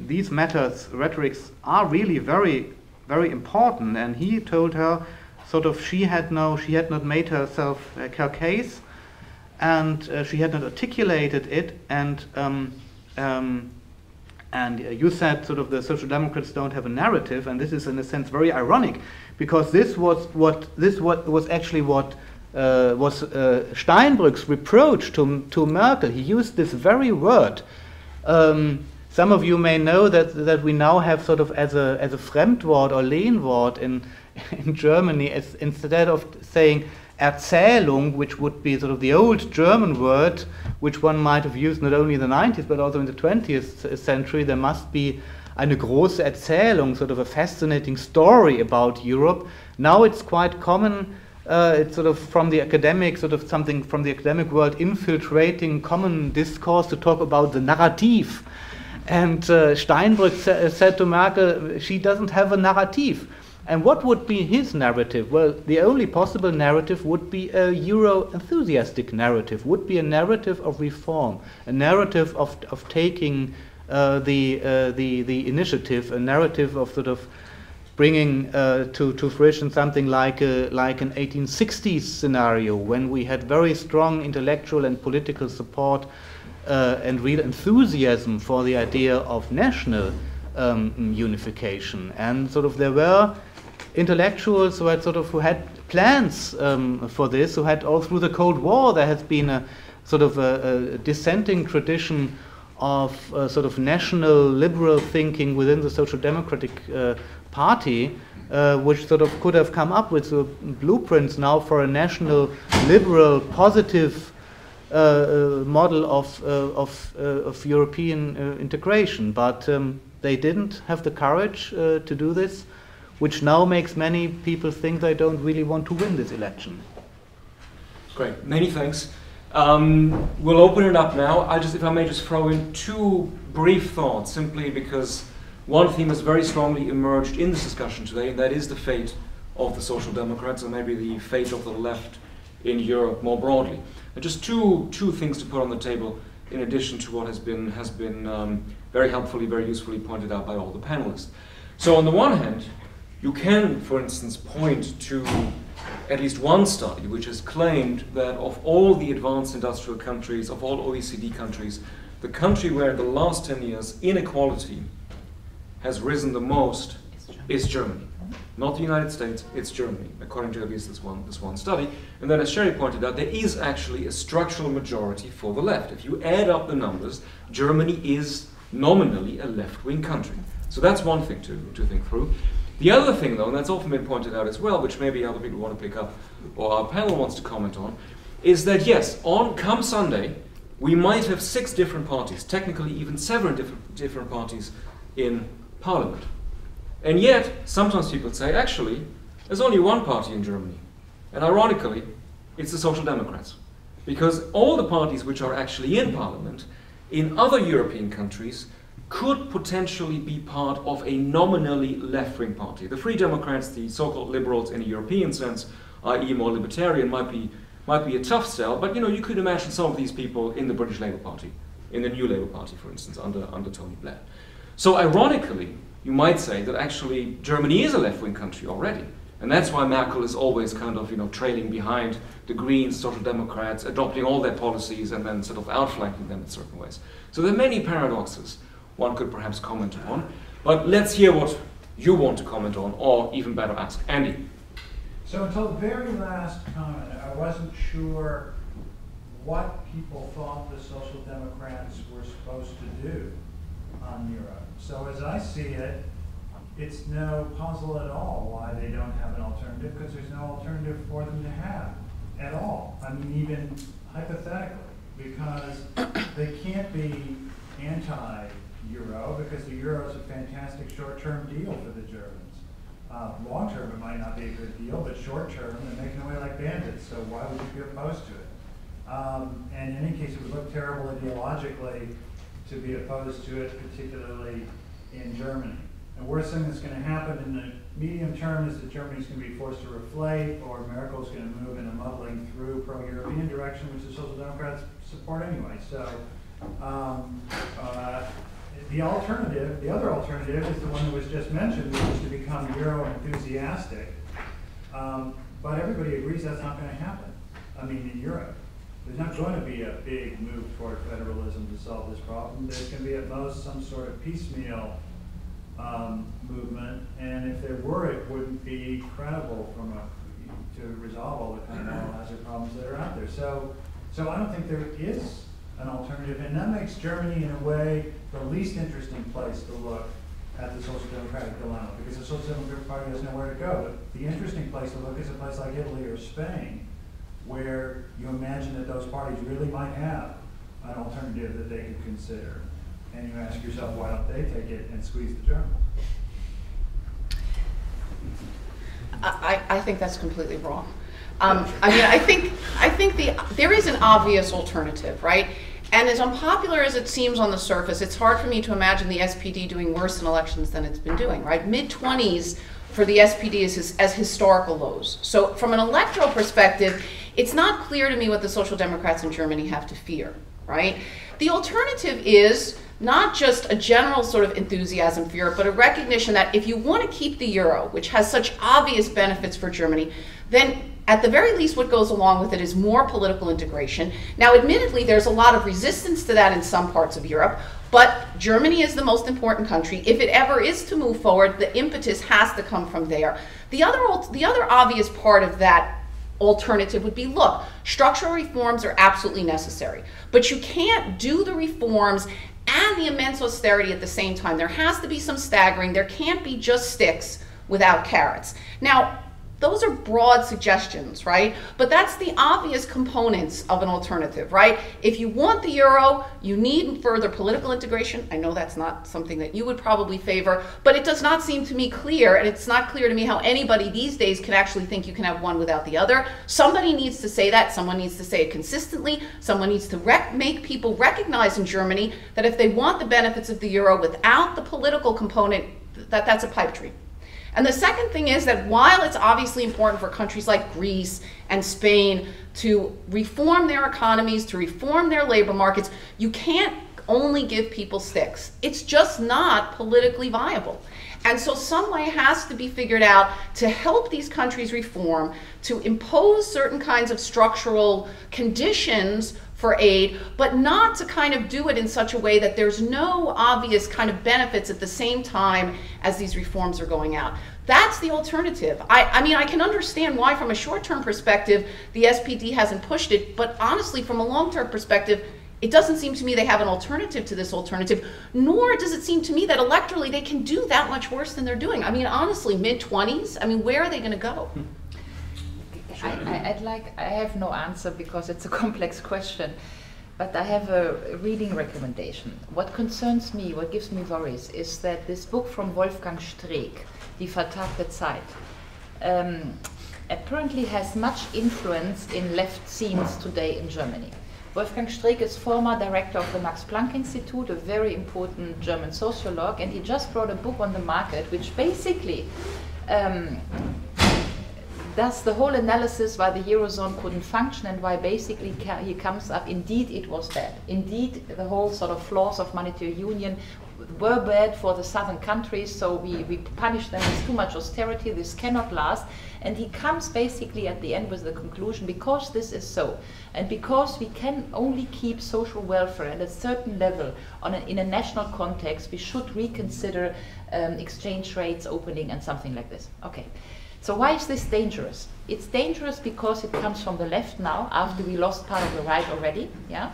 these matters, rhetorics are really very, very important. And he told her sort of she had not made herself her case, and she had not articulated it, and you said sort of the Social Democrats don't have a narrative, and this is in a sense very ironic, because this was actually what was Steinbrück's reproach to Merkel. He used this very word. Some of you may know that we now have sort of as a Fremdwort or Lehnwort in Germany, as instead of saying Erzählung, which would be sort of the old German word, which one might have used not only in the 90s but also in the 20th century, there must be eine große Erzählung, sort of a fascinating story about Europe. Now it's quite common, it's sort of from the academic, sort of something from the academic world infiltrating common discourse to talk about the narrative. And Steinbrück said to Merkel, she doesn't have a narrative. And what would be his narrative? Well, the only possible narrative would be a Euro-enthusiastic narrative, would be a narrative of reform, a narrative of taking the initiative, a narrative of sort of bringing to fruition something like an 1860s scenario when we had very strong intellectual and political support and real enthusiasm for the idea of national unification. And sort of there were intellectuals who had plans for this, who had all through the Cold War there has been a sort of a dissenting tradition of sort of national liberal thinking within the Social Democratic Party, which sort of could have come up with blueprints now for a national liberal positive model of European integration, but they didn't have the courage to do this, which now makes many people think they don't really want to win this election. Great, many thanks. We'll open it up now. If I may just throw in two brief thoughts, simply because one theme has very strongly emerged in this discussion today, and that is the fate of the Social Democrats and maybe the fate of the left in Europe more broadly. And just two things to put on the table in addition to what has been very helpfully, very usefully pointed out by all the panelists. So on the one hand, you can, for instance, point to at least one study which has claimed that of all the advanced industrial countries, of all OECD countries, the country where in the last 10 years inequality has risen the most is Germany. Not the United States, it's Germany, according to at least this one study. And then as Sherry pointed out, there is actually a structural majority for the left. If you add up the numbers, Germany is nominally a left-wing country. So that's one thing to think through. The other thing, though, and that's often been pointed out as well, which maybe other people want to pick up, or our panel wants to comment on, is that yes, come Sunday, we might have 6 different parties, technically even 7 different parties in Parliament. And yet, sometimes people say, actually, there's only one party in Germany. And ironically, it's the Social Democrats. Because all the parties which are actually in Parliament, in other European countries, could potentially be part of a nominally left-wing party. The Free Democrats, the so-called liberals in a European sense, i.e. more libertarian, might be a tough sell, but you could imagine some of these people in the British Labour Party, in the New Labour Party, for instance, under Tony Blair. So ironically, you might say that actually Germany is a left-wing country already. And that's why Merkel is always kind of, trailing behind the Greens, Social Democrats, adopting all their policies and then sort of outflanking them in certain ways. So there are many paradoxes one could perhaps comment upon. But let's hear what you want to comment on, or even better ask. Andy. So until the very last comment, I wasn't sure what people thought the Social Democrats were supposed to do on Europe. So as I see it, it's no puzzle at all why they don't have an alternative, because there's no alternative for them to have at all. I mean, even hypothetically, because they can't be anti-Euro, because the Euro is a fantastic short-term deal for the Germans. Long-term, it might not be a good deal, but short-term, they're making away like bandits, so why would you be opposed to it? And in any case, it would look terrible ideologically to be opposed to it, particularly in Germany. And worst thing that's going to happen in the medium term is that Germany's going to be forced to reflate, or Merkel's going to move in a muddling through pro-European direction, which the Social Democrats support anyway. So the other alternative is the one that was just mentioned, which is to become Euro enthusiastic. But everybody agrees that's not going to happen. I mean, in Europe, there's not going to be a big move toward federalism to solve this problem. There's going to be at most some sort of piecemeal movement, and if there were, it wouldn't be credible to resolve all the kind of moral hazard problems that are out there. So I don't think there is an alternative, and that makes Germany, in a way, the least interesting place to look at the Social Democratic dilemma, because the Social Democratic Party has nowhere to go. The interesting place to look is a place like Italy or Spain, where you imagine that those parties really might have an alternative that they could consider. And you ask yourself, why don't they take it and squeeze the Germans? I think that's completely wrong. I mean, I think there is an obvious alternative, right? And as unpopular as it seems on the surface, it's hard for me to imagine the SPD doing worse in elections than it's been doing, right? Mid-20s for the SPD is as historical lows. So from an electoral perspective, it's not clear to me what the Social Democrats in Germany have to fear, right? The alternative is not just a general sort of enthusiasm for Europe, but a recognition that if you want to keep the euro, which has such obvious benefits for Germany, then at the very least what goes along with it is more political integration. Now, admittedly, there's a lot of resistance to that in some parts of Europe, but Germany is the most important country. If it ever is to move forward, the impetus has to come from there. The other obvious part of that alternative would be, look, structural reforms are absolutely necessary, but you can't do the reforms and the immense austerity at the same time. There has to be some staggering. There can't be just sticks without carrots. Now, those are broad suggestions, right? But that's the obvious components of an alternative, right? If you want the euro, you need further political integration. I know that's not something that you would probably favor, but it does not seem to me clear, and it's not clear to me how anybody these days can actually think you can have one without the other. Somebody needs to say that. Someone needs to say it consistently. Someone needs to make people recognize in Germany that if they want the benefits of the euro without the political component, that's a pipe dream. And the second thing is that while it's obviously important for countries like Greece and Spain to reform their economies, to reform their labor markets, you can't only give people sticks. It's just not politically viable. And so some way has to be figured out to help these countries reform, to impose certain kinds of structural conditions for aid, but not to kind of do it in such a way that there's no obvious kind of benefits at the same time as these reforms are going out. That's the alternative. I mean, I can understand why from a short-term perspective the SPD hasn't pushed it, but honestly from a long-term perspective, it doesn't seem to me they have an alternative to this alternative, nor does it seem to me that electorally they can do that much worse than they're doing. I mean, honestly, mid-20s, I mean, where are they going to go? I have no answer because it's a complex question, but I have a reading recommendation. What concerns me, what gives me worries, is that this book from Wolfgang Streeck, Die vertagte Zeit, apparently has much influence in left scenes today in Germany. Wolfgang Streeck is former director of the Max Planck Institute, a very important German sociologue, and he just brought a book on the market which basically does the whole analysis why the Eurozone couldn't function and why basically he comes up, indeed it was bad. Indeed, the whole sort of flaws of monetary union were bad for the southern countries, so we punished them with too much austerity, this cannot last. And he comes basically at the end with the conclusion, because this is so, and because we can only keep social welfare at a certain level in a national context, we should reconsider exchange rates opening and something like this. Okay. So why is this dangerous? It's dangerous because it comes from the left now, after we lost part of the right already, yeah?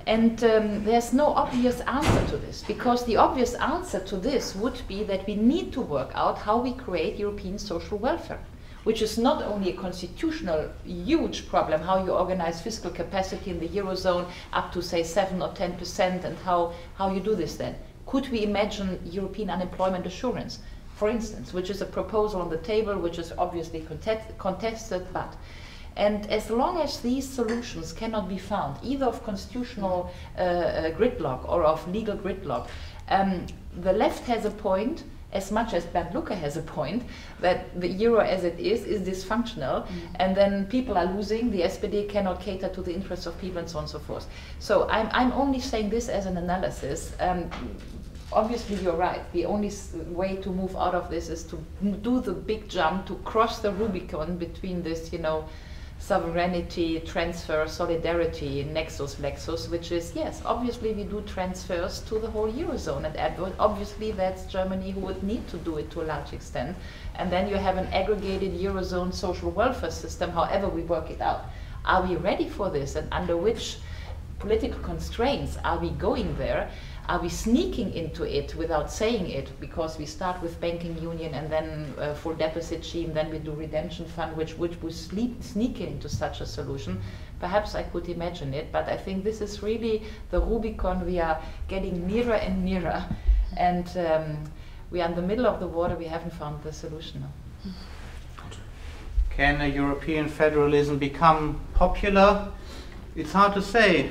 And there's no obvious answer to this, because the obvious answer to this would be that we need to work out how we create European social welfare, which is not only a constitutional huge problem, how you organize fiscal capacity in the Eurozone up to, say, 7 or 10%, and how you do this then. Could we imagine European unemployment assurance, for instance, which is a proposal on the table, which is obviously contested, but. And as long as these solutions cannot be found, either of constitutional gridlock or of legal gridlock, the left has a point, as much as Bernd Lucke has a point, that the euro as it is dysfunctional, and then people are losing, the SPD cannot cater to the interests of people, and so on and so forth. So I'm only saying this as an analysis. Obviously, you're right. The only way to move out of this is to do the big jump, to cross the Rubicon between this, sovereignty, transfer, solidarity, nexus, lexus, which is, yes, obviously we do transfers to the whole Eurozone, and obviously that's Germany who would need to do it to a large extent. And then you have an aggregated Eurozone social welfare system, however we work it out. Are we ready for this, and under which political constraints are we going there? Are we sneaking into it without saying it, because we start with banking union and then full deficit scheme, then we do redemption fund, which would sneak into such a solution? Perhaps I could imagine it, but I think this is really the Rubicon. We are getting nearer and nearer, and we are in the middle of the water. We haven't found the solution. Can a European federalism become popular? It's hard to say.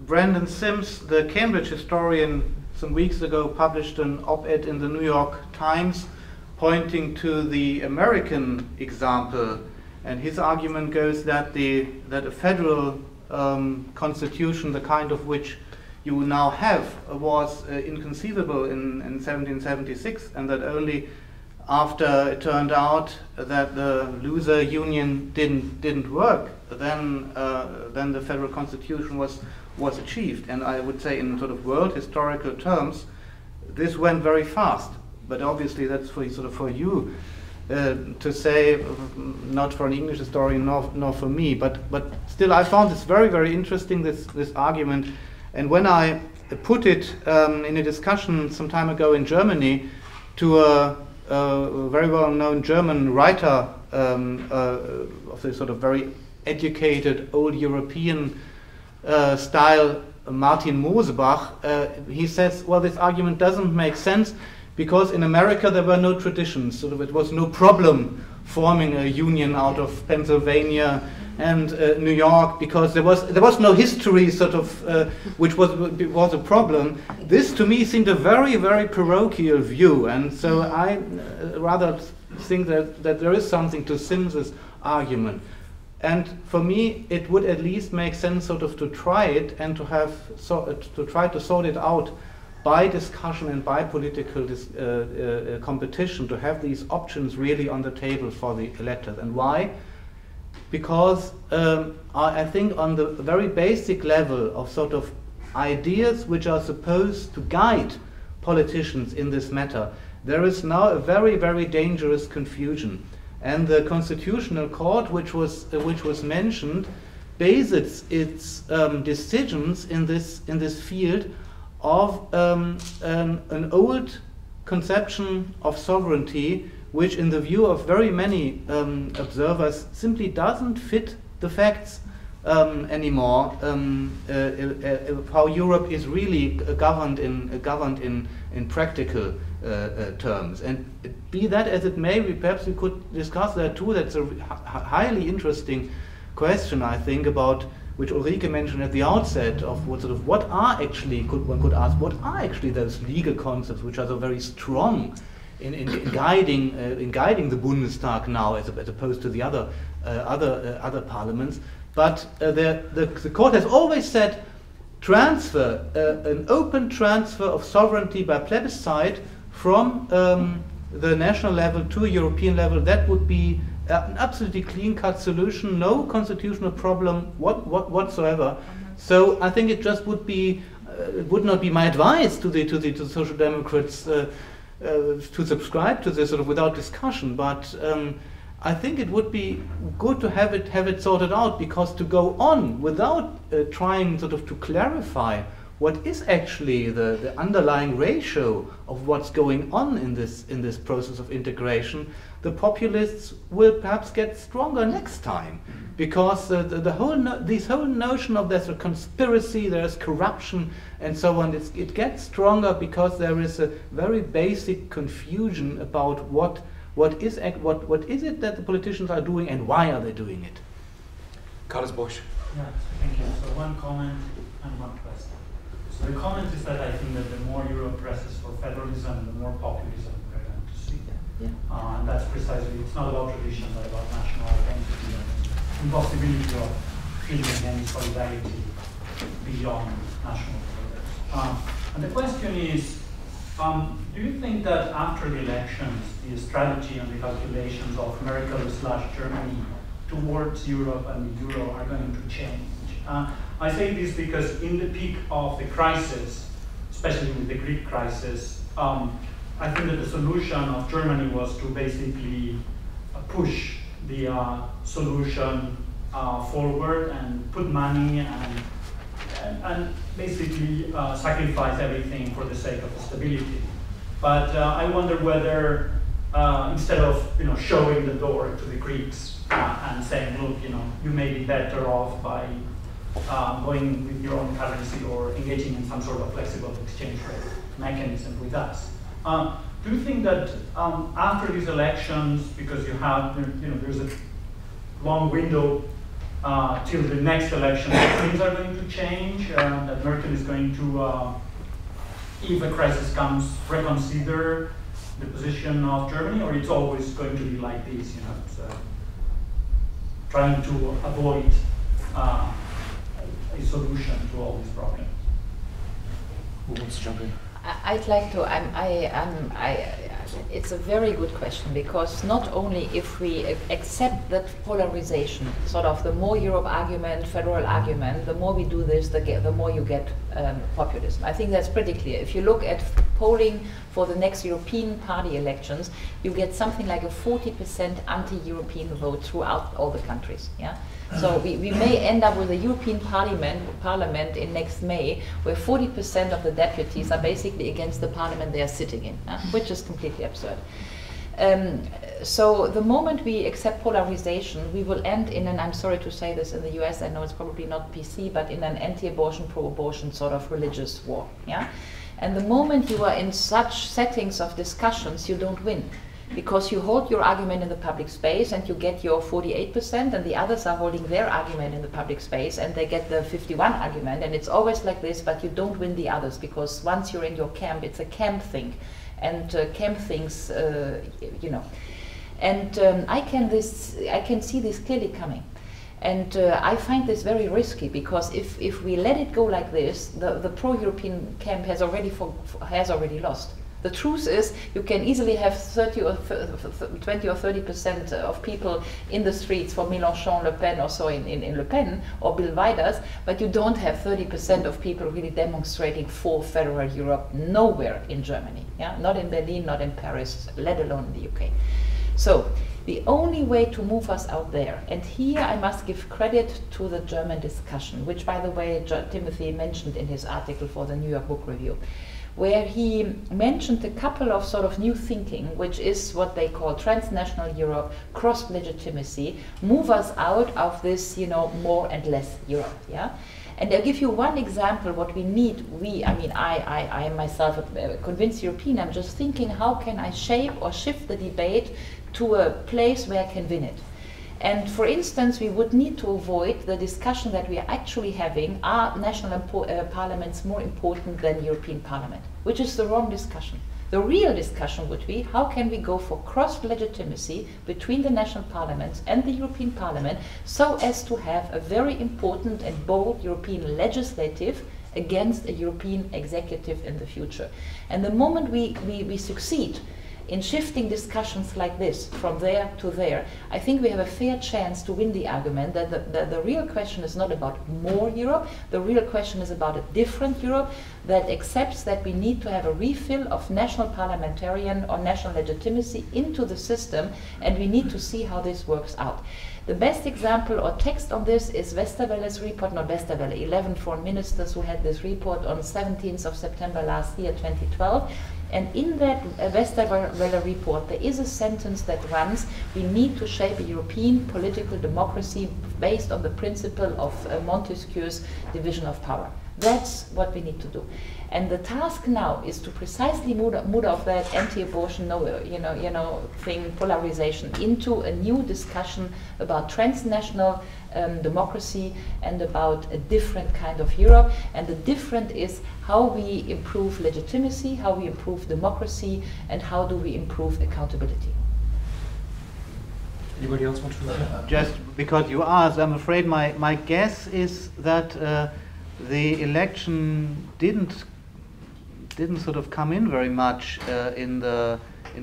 Brandon Sims, the Cambridge historian, some weeks ago published an op-ed in the New York Times pointing to the American example, and his argument goes that a federal constitution, the kind of which you now have, was inconceivable in 1776, and that only after it turned out that the loser union didn't work, then the federal constitution was achieved. And I would say, in sort of world historical terms, this went very fast. But obviously, that's for you to say, not for an English historian, nor for me. But still, I found this very, very interesting, this argument. And when I put it in a discussion some time ago in Germany to a very well-known German writer of the sort of very educated, old European style, Martin Mosebach, he says, well, this argument doesn't make sense because in America there were no traditions. Sort of, it was no problem forming a union out of Pennsylvania and New York, because there was no history sort of which was a problem. This to me seemed a very, very parochial view, and so I rather think that there is something to Sims's argument. And for me, it would at least make sense sort of to try it and to try to sort it out by discussion and by political competition, to have these options really on the table for the electors. And why? Because I think on the very basic level of sort of ideas which are supposed to guide politicians in this matter, there is now a very, very dangerous confusion. And the Constitutional Court, which was mentioned, bases its decisions in this field of an old conception of sovereignty, which in the view of very many observers simply doesn't fit the facts anymore, how Europe is really governed in practical terms. And be that as it may, perhaps we could discuss that too. That's a highly interesting question, I think, about which Ulrike mentioned at the outset, of what are actually, one could ask, what are actually those legal concepts which are so very strong in guiding the Bundestag now, as opposed to the other parliaments. But the court has always said an open transfer of sovereignty by plebiscite from the national level to a European level, that would be an absolutely clean-cut solution, no constitutional problem whatsoever. So I think it just would not be my advice to the Social Democrats to subscribe to this sort of without discussion. But I think it would be good to have it sorted out, because to go on without trying sort of to clarify what is actually the underlying ratio of what's going on in this process of integration, the populists will perhaps get stronger next time, because this whole notion of there's a conspiracy, there's corruption, and so on, it gets stronger because there is a very basic confusion about what is it that the politicians are doing and why are they doing it. Carlos Bosch. Yeah, thank you. So one comment and one question. So the comment is that I think that the more Europe presses for federalism, the more populism we're going to see. Yeah. And that's precisely, it's not about tradition, but about national identity and impossibility of feeling any solidarity beyond national borders. And the question is, do you think that after the elections, the strategy and the calculations of Merkel/Germany towards Europe and the euro are going to change? I say this because in the peak of the crisis, especially with the Greek crisis, I think that the solution of Germany was to basically push the solution forward and put money and and basically sacrifice everything for the sake of stability. But I wonder whether instead of showing the door to the Greeks and saying, look, you may be better off by going with your own currency or engaging in some sort of flexible exchange rate mechanism with us. Do you think that after these elections, because you have, there's a long window till the next election, things are going to change, that Merkel is going to, if a crisis comes, reconsider the position of Germany, or it's always going to be like this, trying to avoid a solution to all these problems? Who wants to jump in? I'd like to. It's a very good question, because not only if we accept that polarization, sort of the more Europe argument, federal argument, the more we do this, the more you get populism. I think that's pretty clear. If you look at polling for the next European Party elections, you get something like a 40% anti-European vote throughout all the countries. Yeah. So we may end up with a European Parliament in next May, where 40% of the deputies are basically against the parliament they are sitting in, which is completely absurd. So the moment we accept polarization, we will end in an, I'm sorry to say this in the US, I know it's probably not PC, but in an anti-abortion, pro-abortion sort of religious war. Yeah? And the moment you are in such settings of discussions, you don't win. Because you hold your argument in the public space and you get your 48%, and the others are holding their argument in the public space and they get the 51 argument, and it's always like this, but you don't win the others, because once you're in your camp, it's a camp thing, and camp things, And I can see this clearly coming. And I find this very risky, because if we let it go like this, the pro-European camp has already lost. The truth is, you can easily have 20 or 30% of people in the streets for Mélenchon, Le Pen, or so in Le Pen, or Bill Wilders, but you don't have 30% of people really demonstrating for federal Europe nowhere in Germany. Yeah? Not in Berlin, not in Paris, let alone in the UK. So the only way to move us out there, and here I must give credit to the German discussion, which, by the way, Timothy mentioned in his article for the New York Book Review, where he mentioned a couple of sort of new thinking, which is what they call transnational Europe, cross-legitimacy, move us out of this, more and less Europe, yeah? And I'll give you one example what we need. I am myself a convinced European. I'm just thinking, how can I shape or shift the debate to a place where I can win it? And for instance, we would need to avoid the discussion that we are actually having, are national parliaments more important than European Parliament, which is the wrong discussion. The real discussion would be, how can we go for cross-legitimacy between the national parliaments and the European Parliament, so as to have a very important and bold European legislative against a European executive in the future. And the moment we succeed in shifting discussions like this from there to there, I think we have a fair chance to win the argument that the real question is not about more Europe, the real question is about a different Europe that accepts that we need to have a refill of national parliamentarian or national legitimacy into the system, and we need to see how this works out. The best example or text on this is Westerwelle's report, not Westerwelle, 11 foreign ministers who had this report on 17th of September last year, 2012. And in that Westerwelle report, there is a sentence that runs, we need to shape a European political democracy based on the principle of Montesquieu's division of power. That's what we need to do. And the task now is to precisely move off that anti-abortion, thing, polarization, into a new discussion about transnational democracy and about a different kind of Europe. And the different is how we improve legitimacy, how we improve democracy, and how do we improve accountability. Anybody else want to? Just because you asked, I'm afraid my guess is that the election didn't sort of come in very much in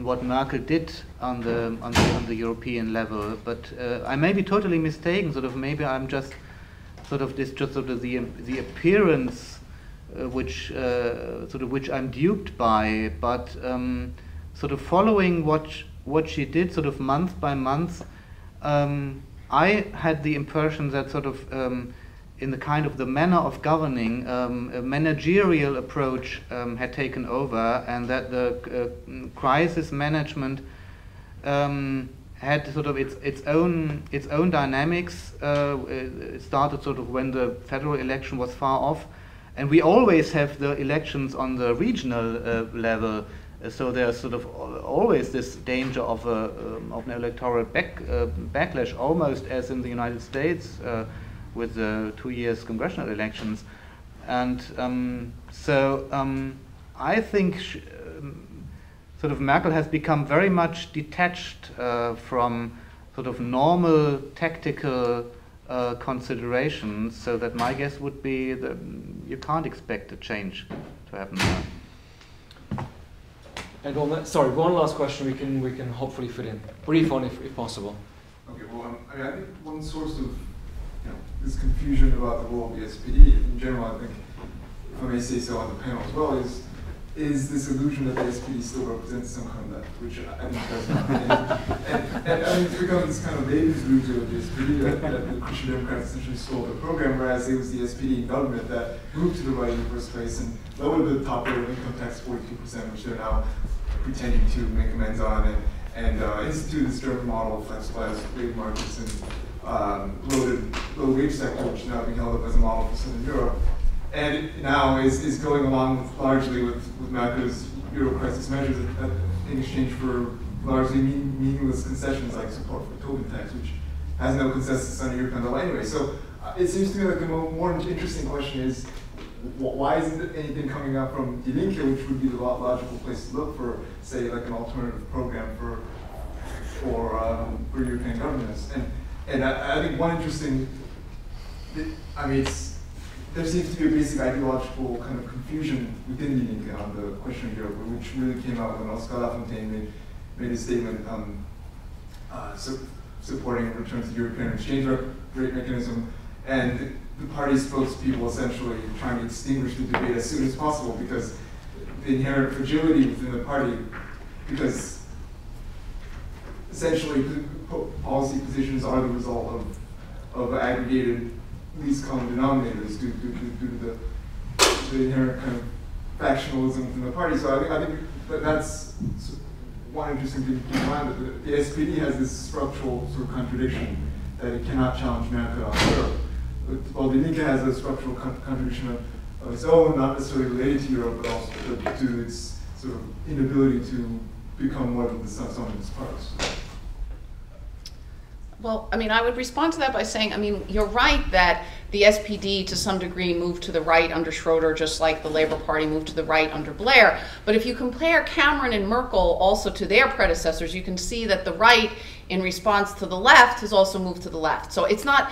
what Merkel did on the European level, but I may be totally mistaken. Sort of maybe I'm just sort of the appearance which I'm duped by, but sort of following what she did sort of month by month, I had the impression that sort of in the kind of the manner of governing, a managerial approach had taken over, and that the crisis management had sort of its own dynamics. It started sort of when the federal election was far off, and we always have the elections on the regional level. So there's sort of always this danger of an electoral backlash, almost as in the United States with the 2 years congressional elections. And I think sort of Merkel has become very much detached from sort of normal tactical considerations, so that my guess would be that you can't expect a change to happen there. And on that, sorry, one last question we can hopefully fit in. Brief one if possible. Okay, well, I mean, I think one source of this confusion about the role of the SPD in general, I think, if I may say so on the panel as well, is this illusion that the SPD still represents some kind of left, which I think does not. And I mean, it's become this kind of Lebensloser of the SPD that the Christian Democrats essentially stole the program, whereas it was the SPD in government that moved to the right in the first place and lowered the top rate of income tax 42%, which they're now pretending to make amends on, and instituted this German model of flexibilized labor markets and low wage sector, which is now being held up as a model for Southern Europe. And it now is going along largely with Merkel's Euro crisis measures in exchange for largely meaningless concessions like support for Tobin tax, which has no consensus on a European level anyway. So it seems to me like the more interesting question is, why isn't anything coming out from Die Linke, which would be the logical place to look for, say, like an alternative program for European governments? And I think one interesting, I mean, there seems to be a basic ideological kind of confusion within Die Linke on the question of Europe, which really came out when Oscar Lafontaine made a statement supporting a return to the European exchange rate mechanism, and the party's spokespeople essentially trying to extinguish the debate as soon as possible because the inherent fragility within the party, because essentially policy positions are the result of aggregated least common denominators due to the inherent kind of factionalism within the party. So I think that's one interesting thing to keep in mind, that the SPD has this structural sort of contradiction that it cannot challenge Merkel on Europe. While Die Linke has a structural contradiction of its own, not necessarily related to Europe, but also to its sort of inability to become one of the sum of its parts. Well, I mean, I would respond to that by saying, I mean, you're right that the SPD to some degree moved to the right under Schroeder, just like the Labour Party moved to the right under Blair. But if you compare Cameron and Merkel also to their predecessors, you can see that the right, in response to the left, has also moved to the left. So it's not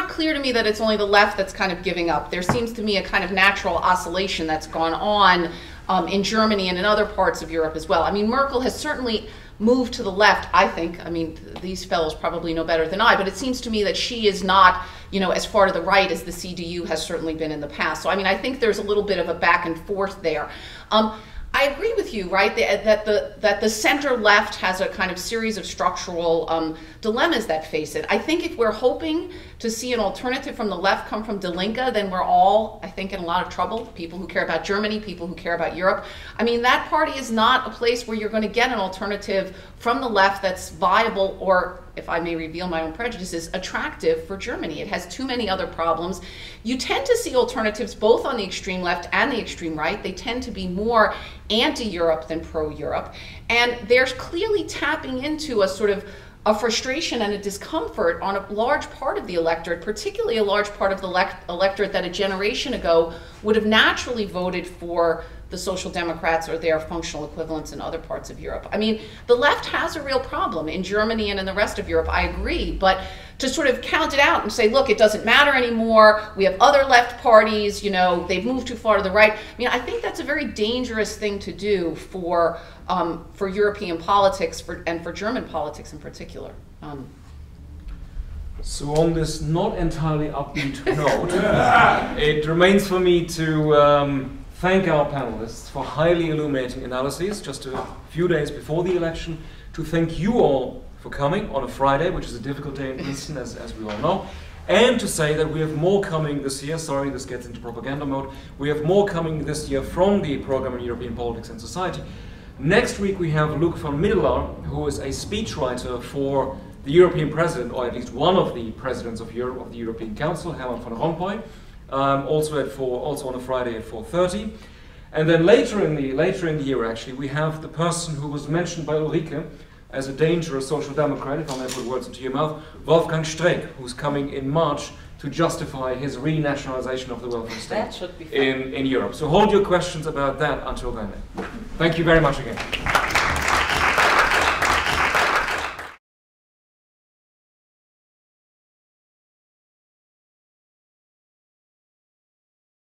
clear to me that it's only the left that's kind of giving up. There seems to me a kind of natural oscillation that's gone on in Germany and in other parts of Europe as well. I mean, Merkel has certainly moved to the left, I think. I mean, these fellows probably know better than I, but it seems to me that she is not, as far to the right as the CDU has certainly been in the past. So, I mean, I think there's a little bit of a back and forth there. I agree with you, right, that the center left has a kind of series of structural dilemmas that face it. I think if we're hoping to see an alternative from the left come from Die Linke, then we're all, I think, in a lot of trouble. People who care about Germany, people who care about Europe. I mean, that party is not a place where you're going to get an alternative from the left that's viable or, if I may reveal my own prejudices, attractive for Germany. It has too many other problems. You tend to see alternatives both on the extreme left and the extreme right. They tend to be more anti-Europe than pro-Europe. And they're clearly tapping into a sort of a frustration and a discomfort on a large part of the electorate, particularly a large part of the electorate that a generation ago would have naturally voted for the Social Democrats or their functional equivalents in other parts of Europe. I mean, the left has a real problem in Germany and in the rest of Europe, I agree, but to sort of count it out and say, look, it doesn't matter anymore, we have other left parties, they've moved too far to the right. I mean, I think that's a very dangerous thing to do for European politics and for German politics in particular. So on this not entirely upbeat note, it remains for me to thank our panelists for highly illuminating analyses just a few days before the election, to thank you all for coming on a Friday, which is a difficult day in Princeton, as we all know, and to say that we have more coming this year. Sorry, this gets into propaganda mode. We have more coming this year from the program on European politics and society. Next week we have Luc van Middelaar, who is a speechwriter for the European president, or at least one of the presidents of Europe, of the European Council, Herman van Rompuy, also on a Friday at 4:30. And then later in the year, actually, we have the person who was mentioned by Ulrike as a dangerous social democrat, if I may put words into your mouth, Wolfgang Streeck, who's coming in March to justify his renationalization of the welfare state That should be fun. in Europe. So hold your questions about that until then. Thank you very much again.